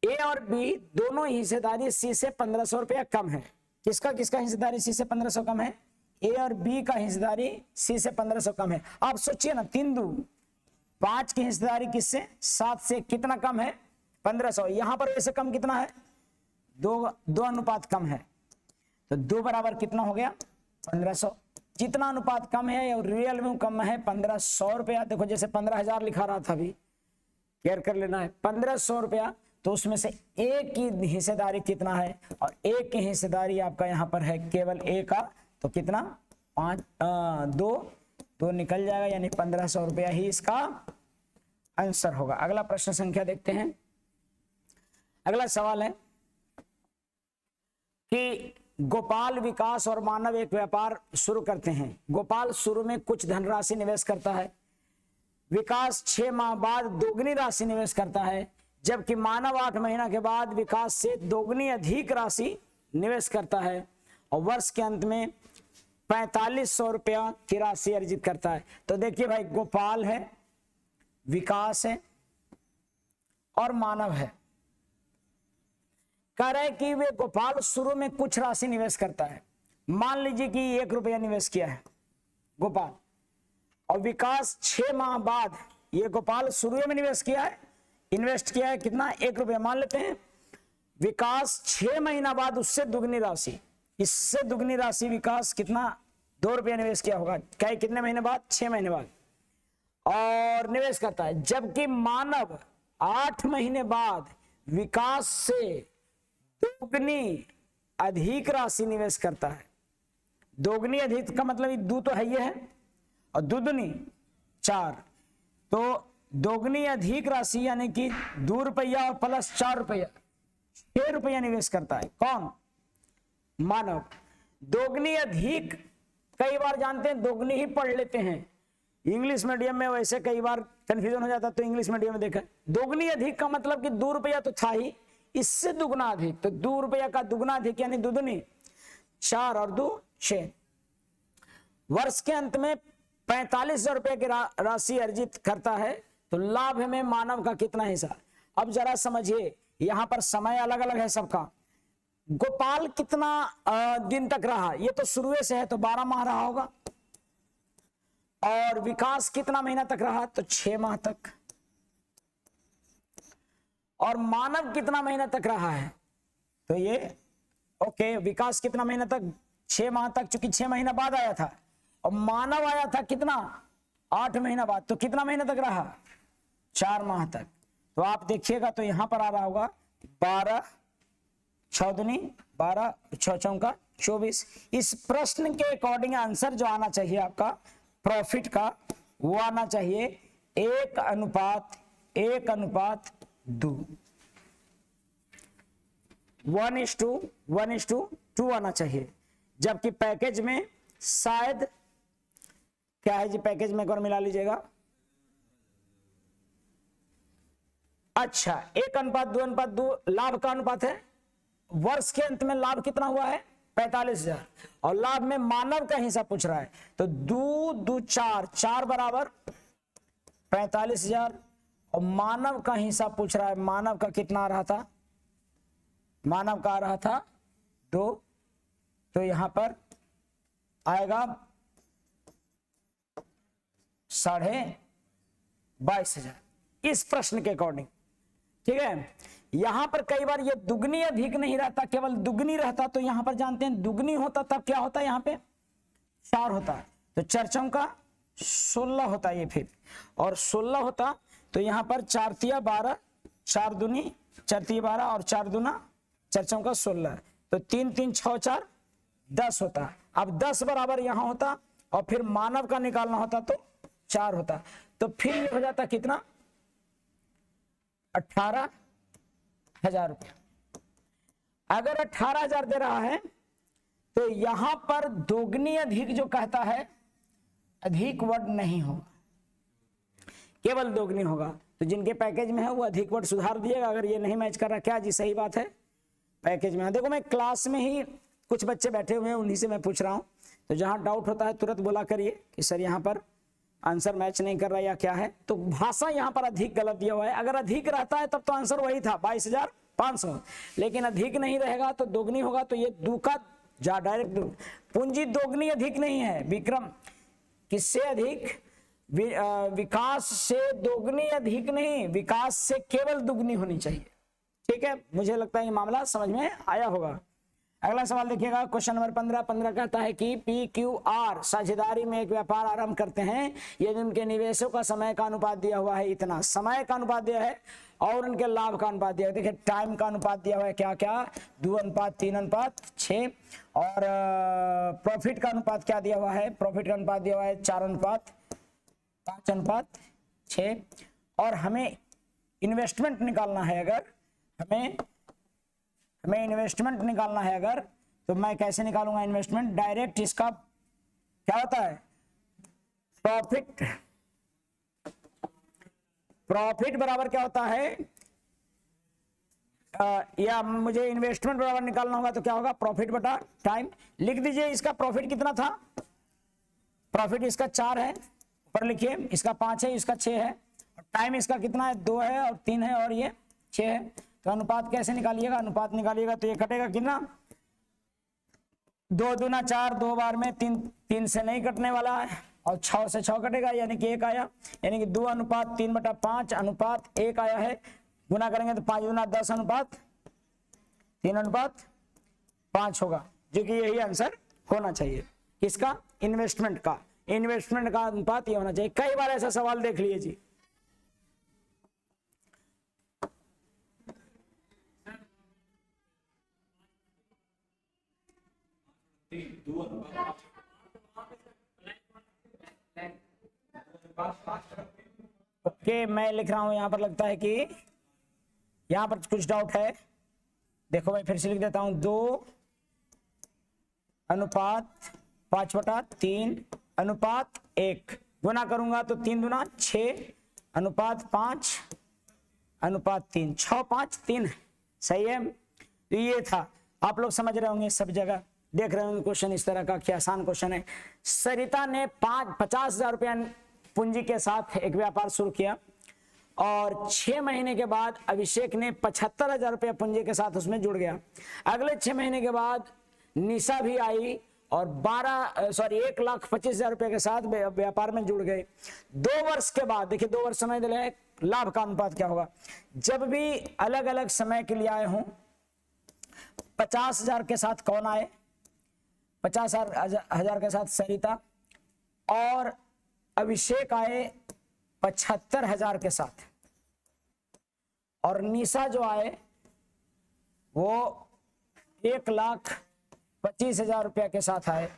ए और बी दोनों हिस्सेदारी सी से 1500 रुपया कम है। किसका किसका हिस्सेदारी सी से 1500 कम है, ए और बी का हिस्सेदारी सी से 1500 कम है। आप सोचिए ना, 3×2=5 की हिस्सेदारी किससे, 7 से कितना कम है, 1500। यहां पर वैसे कम कितना है, 2 अनुपात कम है, तो 2 बराबर कितना हो गया, 1500। जितना अनुपात कम है और रियल में कम है 1500 रुपया। देखो जैसे 15,000 लिखा रहा था, अभी केयर कर लेना है, 1500 रुपया, तो उसमें से एक की हिस्सेदारी कितना है, और एक की हिस्सेदारी आपका यहां पर है केवल ए का, तो कितना 2 निकल जाएगा, यानी 1500 रुपया ही इसका आंसर होगा। अगला प्रश्न संख्या देखते हैं। अगला सवाल है कि गोपाल, विकास और मानव एक व्यापार शुरू करते हैं। गोपाल शुरू में कुछ धनराशि निवेश करता है, विकास 6 माह बाद दोगुनी राशि निवेश करता है, जबकि मानव 8 महीना के बाद विकास से दोगुनी अधिक राशि निवेश करता है और वर्ष के अंत में 4500 रुपया की राशि अर्जित करता है। तो देखिए भाई, गोपाल है, विकास है और मानव है। कह रहे कि वे गोपाल शुरू में कुछ राशि निवेश करता है। मान लीजिए कि 1 रुपया निवेश किया है गोपाल, और विकास 6 माह बाद, ये गोपाल शुरू में निवेश किया है, इन्वेस्ट किया है कितना, 1 रुपया मान लेते हैं। विकास 6 महीना बाद उससे दुगनी राशि, इससे दुगनी राशि विकास कितना, 2 रुपया निवेश किया होगा, क्या कितने महीने बाद, 6 महीने बाद, और निवेश करता है। जबकि मानव 8 महीने बाद विकास से दोगुनी अधिक राशि निवेश करता है। दोगुनी अधिक का मतलब 2 तो है, ये है, और दुगुनी 4, तो दोगुनी अधिक राशि यानी कि 2 रुपया और प्लस 4 रुपया, 6 रुपया निवेश करता है। कौन, मानव। दोगुनी अधिक, कई बार जानते हैं दोगुनी ही पढ़ लेते हैं, इंग्लिश मीडियम में वैसे कई बार कंफ्यूजन हो जाता, तो इंग्लिश मीडियम में देखा, दोगुनी अधिक का मतलब कि 2 रुपया तो था ही, इससे दुगना अधिक, तो 2 रुपया का दुगना अधिक यानी दुगुनी, 4 और 2 6। वर्ष के अंत में 45,000 रुपए की राशि अर्जित करता है, तो लाभ में मानव का कितना हिस्सा। अब जरा समझिए, यहां पर समय अलग अलग है सबका। गोपाल कितना दिन तक रहा, ये तो शुरू से है, तो 12 माह रहा होगा, और विकास कितना महीना तक रहा, तो 6 माह तक, और मानव कितना महीना तक रहा है, तो ये ओके, विकास कितना महीना तक, 6 माह तक, चूंकि 6 महीना बाद आया था, और मानव आया था कितना 8 महीना बाद, तो कितना महीना तक रहा 4 माह तक। तो आप देखिएगा तो यहां पर आ रहा होगा 12 6 दूनी 12 6 चौका 24। इस प्रश्न के अकॉर्डिंग आंसर जो आना चाहिए आपका प्रॉफिट का वो आना चाहिए 1:1:2 1:2 आना चाहिए। जबकि पैकेज में शायद क्या है जी, पैकेज में एक बार मिला लीजिएगा। अच्छा 1:2:2 लाभ का अनुपात है। वर्ष के अंत में लाभ कितना हुआ है 45,000 और लाभ में मानव का हिस्सा पूछ रहा है। तो 2 2 4 बराबर 45,000 और मानव का हिस्सा पूछ रहा है। मानव का कितना आ रहा था, मानव का आ रहा था 2, तो यहां पर आएगा 22,500 इस प्रश्न के अकॉर्डिंग। ठीक है, यहां पर कई बार ये दुगनी अधिक नहीं रहता, केवल दुगनी रहता। तो यहां पर जानते हैं दुगनी होता तब क्या होता है, यहां पे 4 होता है तो 4 चौका 16 होता है ये फिर, और 16 होता तो यहां पर 4 तिया 12 4 दूनी 4 तिया 12 और 4 दूना 4 चौका 16, तो 3 3 6 4 10 होता। अब 10 बराबर यहां होता और फिर मानव का निकालना होता तो 4 होता, तो फिर ये हो जाता कितना 18,000 रुपया। अगर 18,000 दे रहा है तो यहां पर दोगुनी अधिक जो कहता है अधिक वर्ड नहीं होगा, केवल दोगुनी होगा। तो जिनके पैकेज में है वो अधिक वर्ड सुधार दिएगा। अगर ये नहीं मैच कर रहा, क्या जी सही बात है पैकेज में है। देखो मैं क्लास में ही कुछ बच्चे बैठे हुए हैं, उन्हीं से मैं पूछ रहा हूं, तो जहां डाउट होता है तुरंत बोला करिए कि सर यहां पर आंसर मैच नहीं कर रहा या क्या है। तो भाषा यहां पर अधिक गलत दिया हुआ है। अगर अधिक रहता है तब तो आंसर वही था 22,500, लेकिन अधिक नहीं रहेगा तो दोगुनी होगा, तो ये दो का जा डायरेक्ट पूंजी दोगुनी अधिक नहीं है विक्रम, किससे अधिक विकास से दोगुनी अधिक नहीं, विकास से केवल दुगनी होनी चाहिए। ठीक है, मुझे लगता है ये मामला समझ में आया होगा। अगला सवाल देखिएगा, क्वेश्चन नंबर 15 कहता है कि PQR साझेदारी में एक व्यापार आरंभ करते हैं यदि उनके निवेशों का समय का अनुपात दिया हुआ है इतना, समय का अनुपात दिया है और उनके लाभ का अनुपात दिया है। देखिए टाइम का अनुपात दिया हुआ है क्या क्या 2:3:6 और प्रॉफिट का अनुपात क्या दिया हुआ है, प्रॉफिट का अनुपात दिया हुआ है 4:5:6 और हमें इन्वेस्टमेंट निकालना है। अगर हमें इन्वेस्टमेंट निकालना है अगर, तो मैं कैसे निकालूंगा इन्वेस्टमेंट, डायरेक्ट इसका क्या होता है प्रॉफिट बराबर क्या होता है या मुझे इन्वेस्टमेंट बराबर निकालना होगा तो क्या होगा प्रॉफिट बटा टाइम। लिख दीजिए इसका प्रॉफिट कितना था, प्रॉफिट इसका 4 है, ऊपर लिखिए इसका 5 है, इसका 6 है और टाइम इसका कितना है 2 है और 3 है और ये 6 है। तो अनुपात कैसे निकालिएगा, अनुपात निकालिएगा तो ये कटेगा कितना 2 दूना 4, 2 बार में 3 से नहीं कटने वाला है और 6 से 6 कटेगा यानी कि 1 आया, यानी कि 2:3/5 1 आया है। गुना करेंगे तो 5 दूना 10 अनुपात 3:5 होगा, जो कि यही आंसर होना चाहिए किसका इन्वेस्टमेंट का। इन्वेस्टमेंट का अनुपात ये होना चाहिए। कई बार ऐसा सवाल देख लिए जी, ओके मैं लिख रहा हूं यहां पर, लगता है कि यहां पर कुछ डाउट है। देखो मैं फिर से लिख देता हूं 2:5/3:1 गुना करूंगा तो 3 दूना 6:5:3 6 5 3 सही है। तो ये था, आप लोग समझ रहे होंगे, सब जगह देख रहे होंगे क्वेश्चन इस तरह का, क्या आसान क्वेश्चन है। सरिता ने 50,000 रुपया पूंजी के साथ एक व्यापार शुरू किया और 6 महीने के बाद अभिषेक ने 75,000 रुपया पूंजी के साथ उसमें जुड़ गया। अगले 6 महीने के बाद निशा भी आई और 1,25,000 रुपए के साथ व्यापार में जुड़ गए। 2 वर्ष के बाद, देखिए 2 वर्ष समय दिया है, लाभ का अनुपात क्या होगा। जब भी अलग अलग समय के लिए आए हों, 50,000 के साथ कौन आए, 50,000 के साथ सरिता और अभिषेक आए 75,000 के साथ, और निशा जो आए वो 1,25,000 रुपया के साथ आए,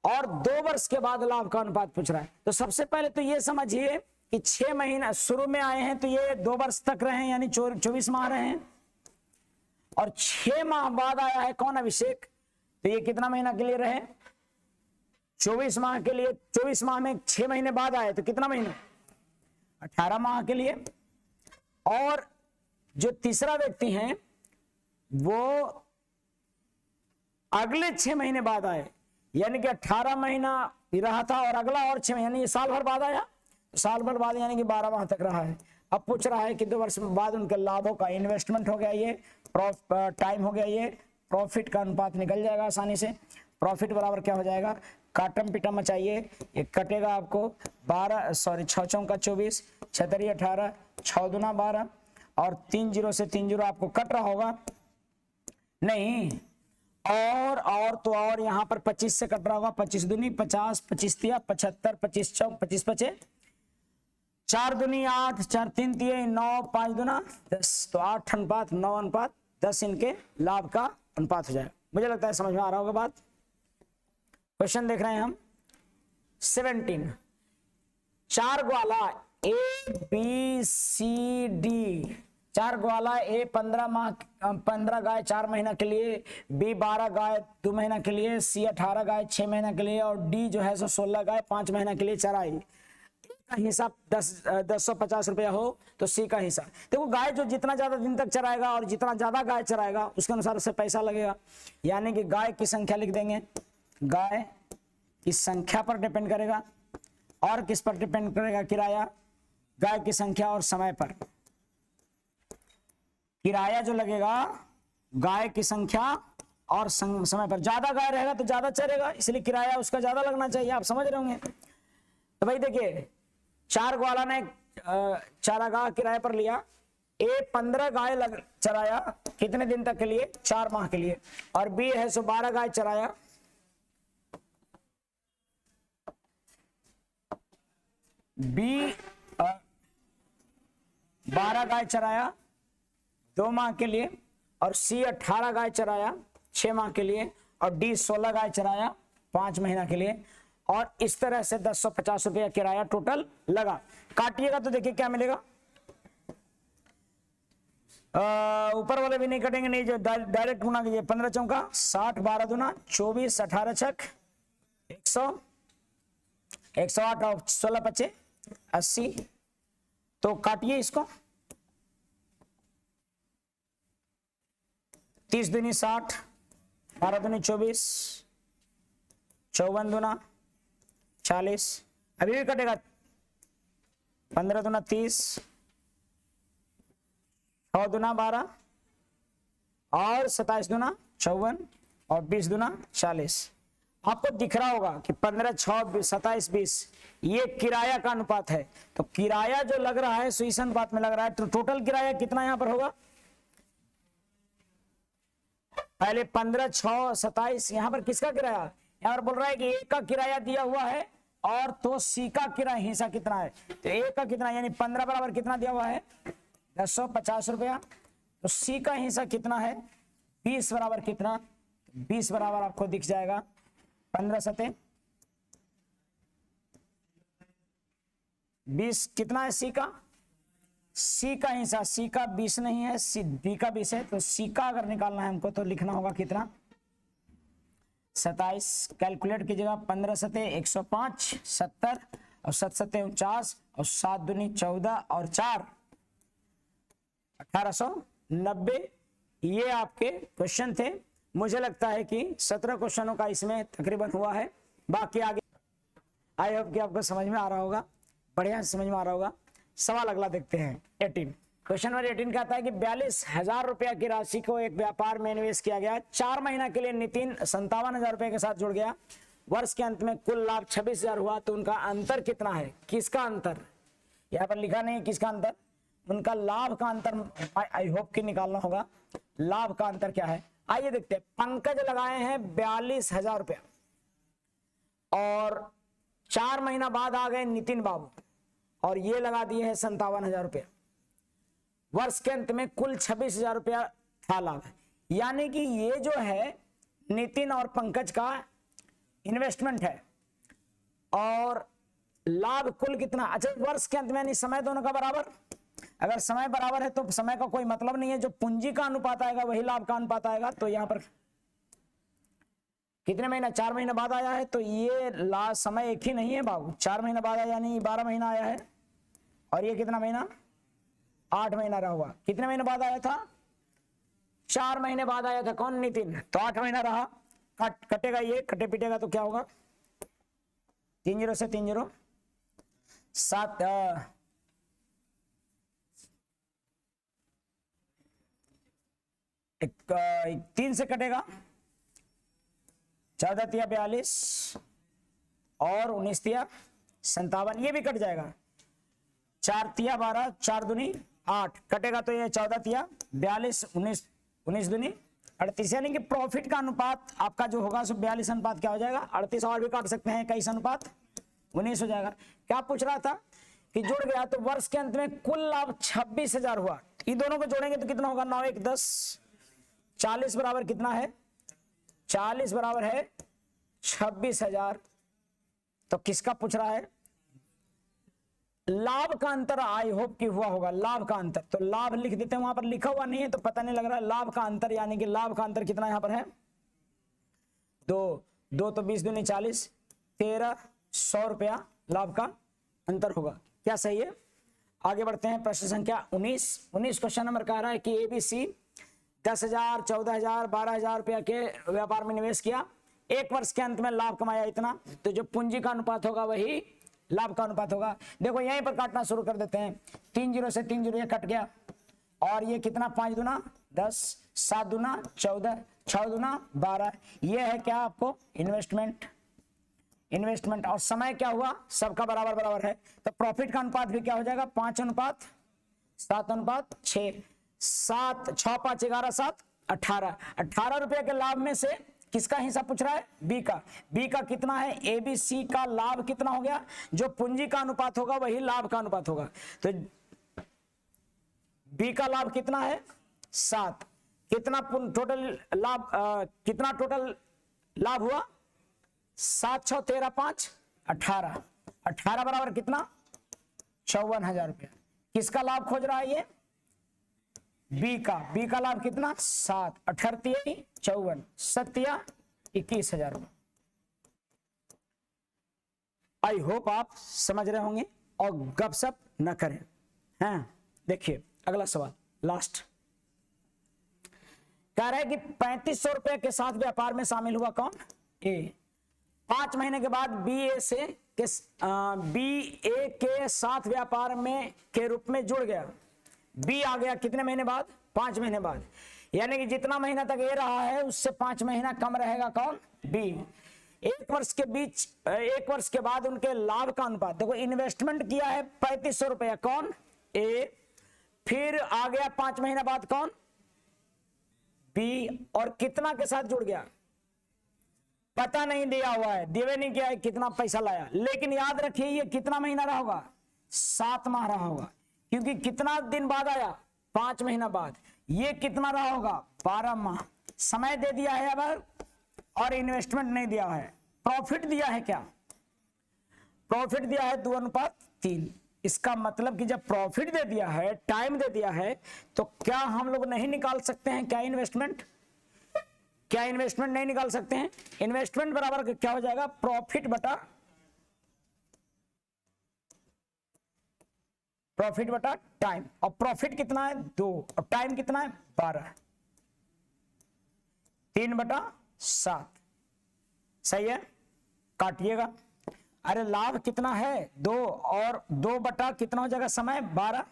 और 2 वर्ष के बाद लाभ का अनुपात पूछ रहा है। तो सबसे पहले तो ये समझिए कि 6 महीना शुरू में आए हैं तो ये 2 वर्ष तक रहे हैं, यानी 24 माह रहे हैं, और 6 माह बाद आया है कौन, अभिषेक, तो ये कितना महीना के लिए रहे, 24 माह के लिए। 24 माह में 6 महीने बाद आए तो कितना महीना, 18 माह के लिए। और जो तीसरा व्यक्ति हैं वो अगले 6 महीने बाद आए, यानी कि 18 महीना रहा था और अगला और 6 महीने, यानी ये साल भर बाद आया, साल भर बाद यानी कि 12 माह तक रहा है। अब पूछ रहा है कि 2 वर्ष बाद उनके लाभों का इन्वेस्टमेंट हो गया, ये टाइम हो गया, ये प्रॉफिट का अनुपात निकल जाएगा आसानी से। प्रॉफिट बराबर क्या हो जाएगा, काटम पिटम मचाइए, ये कटेगा आपको 6 चौका 24, 6 तिया 18, 6 दूना 12, और 3 जीरो से 3 जीरो आपको कट रहा होगा नहीं, और तो और यहाँ पर 25 से कट रहा होगा, 25 दूनी 50, 25 तिया 75, 25 चौक 25 पचे 4 दूनी 8, 4 3 तिया 9, 5 दूना 10, तो 8 अनुपात 9 अनुपात 10 इनके लाभ का अनुपात हो जाएगा। मुझे लगता है समझ में आ रहा होगा बात। क्वेश्चन देख रहे हैं हम 17, 4 ग्वाला A B C D, 4 Gwala A 15 गाय 4 महीना के लिए, B 12 गाय 2 महीना के लिए, C 18 गाय 6 महीना के लिए, और D जो है 16 गाय 5 महीना के लिए चराई। का हिसाब 1050 रुपया हो तो C का हिस्सा। देखो गाय जो जितना ज्यादा दिन तक चराएगा और जितना ज्यादा गाय चराएगा उसके अनुसार उससे पैसा लगेगा, यानी कि गाय की संख्या लिख देंगे, गाय की संख्या पर डिपेंड करेगा, और किस पर डिपेंड करेगा, किराया, गाय की संख्या और समय पर। किराया जो लगेगा गाय की संख्या और समय पर, ज्यादा गाय रहेगा तो ज्यादा चरेगा, इसलिए किराया उसका ज्यादा लगना चाहिए, आप समझ रहे होंगे। तो भाई देखिए 4 ग्वाला ने चारागाह किराए पर लिया, A 15 गाय चराया कितने दिन तक के लिए, 4 माह के लिए, और B है 12 गाय चराया, B 12 गाय चराया 2 माह के लिए, और C 18 गाय चराया 6 माह के लिए, और D 16 गाय चराया 5 महीना के लिए, और इस तरह से 1050 रुपया किराया टोटल लगा। काटिएगा तो देखिए क्या मिलेगा, ऊपर वाले भी नहीं कटेंगे, नहीं जो डायरेक्ट गुना कीजिए, 15 चौका 60, 12 दूना 24, 18 छक 100, 108 और 16 पचे 80, तो काटिए इसको, 30 दूनी 60, 12 दूनी 24, 54 दूना 40, अभी भी कटेगा, 15 दूना 30, 6 दूना 12, और 27 दूना 54, और 20 दूना 40। आपको दिख रहा होगा कि 15, 6, 27, 20 ये किराया का अनुपात है, तो किराया जो लग रहा है सो इस अनुपात में लग रहा है, तो टोटल किराया कितना यहां पर होगा, पहले 15, 6, 27, यहां पर किसका किराया, यहां पर बोल रहा है कि A का किराया दिया हुआ है, और तो C का किराया हिस्सा कितना है, तो A का कितना, यानी 15 बराबर कितना दिया हुआ है 1050 रुपया, तो C का हिस्सा कितना है 20 बराबर कितना, 20 बराबर आपको दिख जाएगा 15 सते 20, कितना है C का, C का हिस्सा, C का 20 नहीं है, B का 20 है, तो C का अगर निकालना है हमको तो लिखना होगा कितना 27, कैलकुलेट कीजिएगा, 15 सते 105, 70, और 7 सते 49, और 7 दूनी 14, और 4 1890। ये आपके क्वेश्चन थे। मुझे लगता है कि 17 क्वेश्चनों का इसमें तकरीबन हुआ है, बाकी आगे आई होप कि आपको समझ में आ रहा होगा, बढ़िया से समझ में आ रहा होगा। सवाल अगला देखते हैं 18। क्वेश्चन नंबर 18 कहता है कि 42,000 रुपया की राशि को एक व्यापार में निवेश किया गया, 4 महीना के लिए नितिन 57,000 रुपए के साथ जुड़ गया, वर्ष के अंत में कुल लाभ 26,000 हुआ, तो उनका अंतर कितना है, किसका अंतर, यहाँ पर लिखा नहीं किसका अंतर, उनका लाभ का अंतर आई होप कि निकालना होगा, लाभ का अंतर क्या है। आइए देखते हैं। पंकज लगाए हैं 42,000 रुपया, और 4 महीना बाद आ गए नितिन बाबू और ये लगा दिए है 57,000 रुपया। वर्ष के अंत में कुल 26,000 रुपया था लाभ। यानी कि ये जो है नितिन और पंकज का इन्वेस्टमेंट है और लाभ कुल कितना। अच्छा, वर्ष के अंत में यानी समय दोनों का बराबर। अगर समय बराबर है तो समय का कोई मतलब नहीं है, जो पूंजी का अनुपात आएगा वही लाभ का अनुपात आएगा। तो यहां पर कितने महीना, 4 महीना बाद आया है, तो ये समय एक ही नहीं है बाबू। 4 महीना बाद आया यानी 12 महीना आया है और ये कितना महीना, 8 महीना रहा हुआ। कितने महीने बाद आया था, 4 महीने बाद आया था कौन, नितिन, तो 8 महीना रहा। कटेगा ये, कटे पिटेगा तो क्या होगा, 3 0 से 3 0 7 3 से कटेगा, 14 तिया 42 और 19 तिया 57, ये भी कट जाएगा। 4 तिया 12, 4 दूनी 8 कटेगा तो ये 14 तिया 42, 19 दूनी 38। यानी कि प्रॉफिट का अनुपात आपका जो होगा सो 42 अनुपात क्या हो जाएगा, 38। और भी काट सकते हैं, 21 अनुपात 19 हो जाएगा। क्या पूछ रहा था कि जुड़ गया तो वर्ष के अंत में कुल लाभ 26,000 हुआ। इन दोनों को जोड़ेंगे तो कितना होगा, 9 1 10, 40 बराबर कितना है, 40 बराबर है 26,000। तो किसका पूछ रहा है, लाभ का अंतर। आई होप कि हुआ होगा लाभ का अंतर, तो लाभ लिख देते हैं, वहां पर लिखा हुआ नहीं है तो पता नहीं लग रहा है। लाभ का अंतर यानी कि लाभ का अंतर कितना यहां पर है, 2 तो 20 दूनी 40, 1300 रुपया लाभ का अंतर होगा। क्या सही है। आगे बढ़ते हैं, प्रश्न संख्या 19 क्वेश्चन नंबर कह रहा है कि एबीसी 10,000, 14,000, 12,000 रुपया के व्यापार में निवेश किया, एक वर्ष के अंत में लाभ कमाया इतना। तो जो पूंजी का अनुपात होगा वही लाभ का अनुपात होगा। देखो यहीं पर काटना शुरू कर देते हैं। 3 0 से 3 0 ये कट गया और ये कितना, 5 दूना 10, 7 दूना 14, 6 दूना 12। ये है क्या आपको इन्वेस्टमेंट। और समय क्या हुआ, सबका बराबर बराबर है। तो प्रॉफिट का अनुपात भी क्या हो जाएगा, 5 अनुपात 7 अनुपात 6, 7 6 5 11 7 18। 18 रुपए के लाभ में से किसका हिस्सा पूछ रहा है, बी का कितना है, एबीसी का लाभ कितना हो गया, जो पूंजी का अनुपात होगा वही लाभ का अनुपात होगा। तो बी का लाभ कितना है, 7। कितना टोटल लाभ, कितना टोटल लाभ हुआ, 7 6 13 5 18। 18 बराबर कितना, 54,000 रुपया। किसका लाभ खोज रहा है ये, बी का लाभ कितना, 7, 18 54, 7 21,000 रुपये। आई होप आप समझ रहे होंगे और गपशप न करें। हैं, देखिए अगला सवाल लास्ट कह रहा है कि 3500 रुपए के साथ व्यापार में शामिल हुआ कौन, ए। 5 महीने के बाद बी ए के साथ व्यापार में के रूप में जुड़ गया। बी आ गया कितने महीने बाद, 5 महीने बाद। यानी कि जितना महीना तक ए रहा है उससे 5 महीना कम रहेगा कौन, बी। 1 वर्ष के बाद उनके लाभ का अनुपात। देखो इन्वेस्टमेंट किया है 3500 रुपया कौन, ए। फिर आ गया 5 महीना बाद कौन, बी। और कितना के साथ जुड़ गया, पता नहीं दिया हुआ है, दिवे नहीं किया है कितना पैसा लाया। लेकिन याद रखिए ये कितना महीना रहा होगा, 7 माह रहा होगा, क्योंकि कितना दिन बाद आया, 5 महीना बाद। ये कितना रहा होगा, 12 माह। समय दे दिया है अब और इन्वेस्टमेंट नहीं दिया है। प्रॉफिट दिया है क्या, प्रॉफिट दिया है 2:3। इसका मतलब कि जब प्रॉफिट दे दिया है, टाइम दे दिया है, तो क्या हम लोग नहीं निकाल सकते हैं क्या इन्वेस्टमेंट नहीं निकाल सकते हैं। इन्वेस्टमेंट बराबर क्या हो जाएगा, प्रॉफिट बटा टाइम। और प्रॉफिट कितना है, 2, और टाइम कितना है, 12, 3/7। सही है, काटिएगा। अरे लाभ कितना है, 2, और 2 बटा कितना हो जाएगा, समय 12,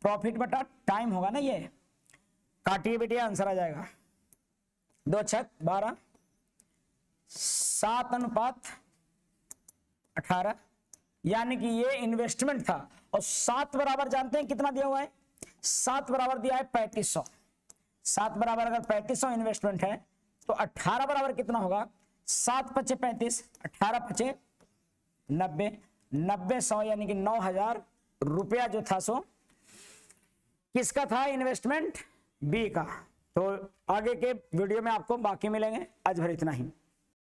प्रॉफिट बटा टाइम होगा ना ये। काटिए बेटिया, आंसर आ जाएगा 2 6 12, 7:18। यानी कि ये इन्वेस्टमेंट था। और 7 बराबर जानते हैं कितना दिया हुआ है, 7 बराबर दिया है 3500। 7 बराबर अगर 3500 इन्वेस्टमेंट है तो 18 बराबर कितना होगा, 7 पचे 35, 18 पचे 90, 90 100 यानी कि 9,000 रुपया जो था सो किसका था? इन्वेस्टमेंट बी का। तो आगे के वीडियो में आपको बाकी मिलेंगे। आज भर इतना ही।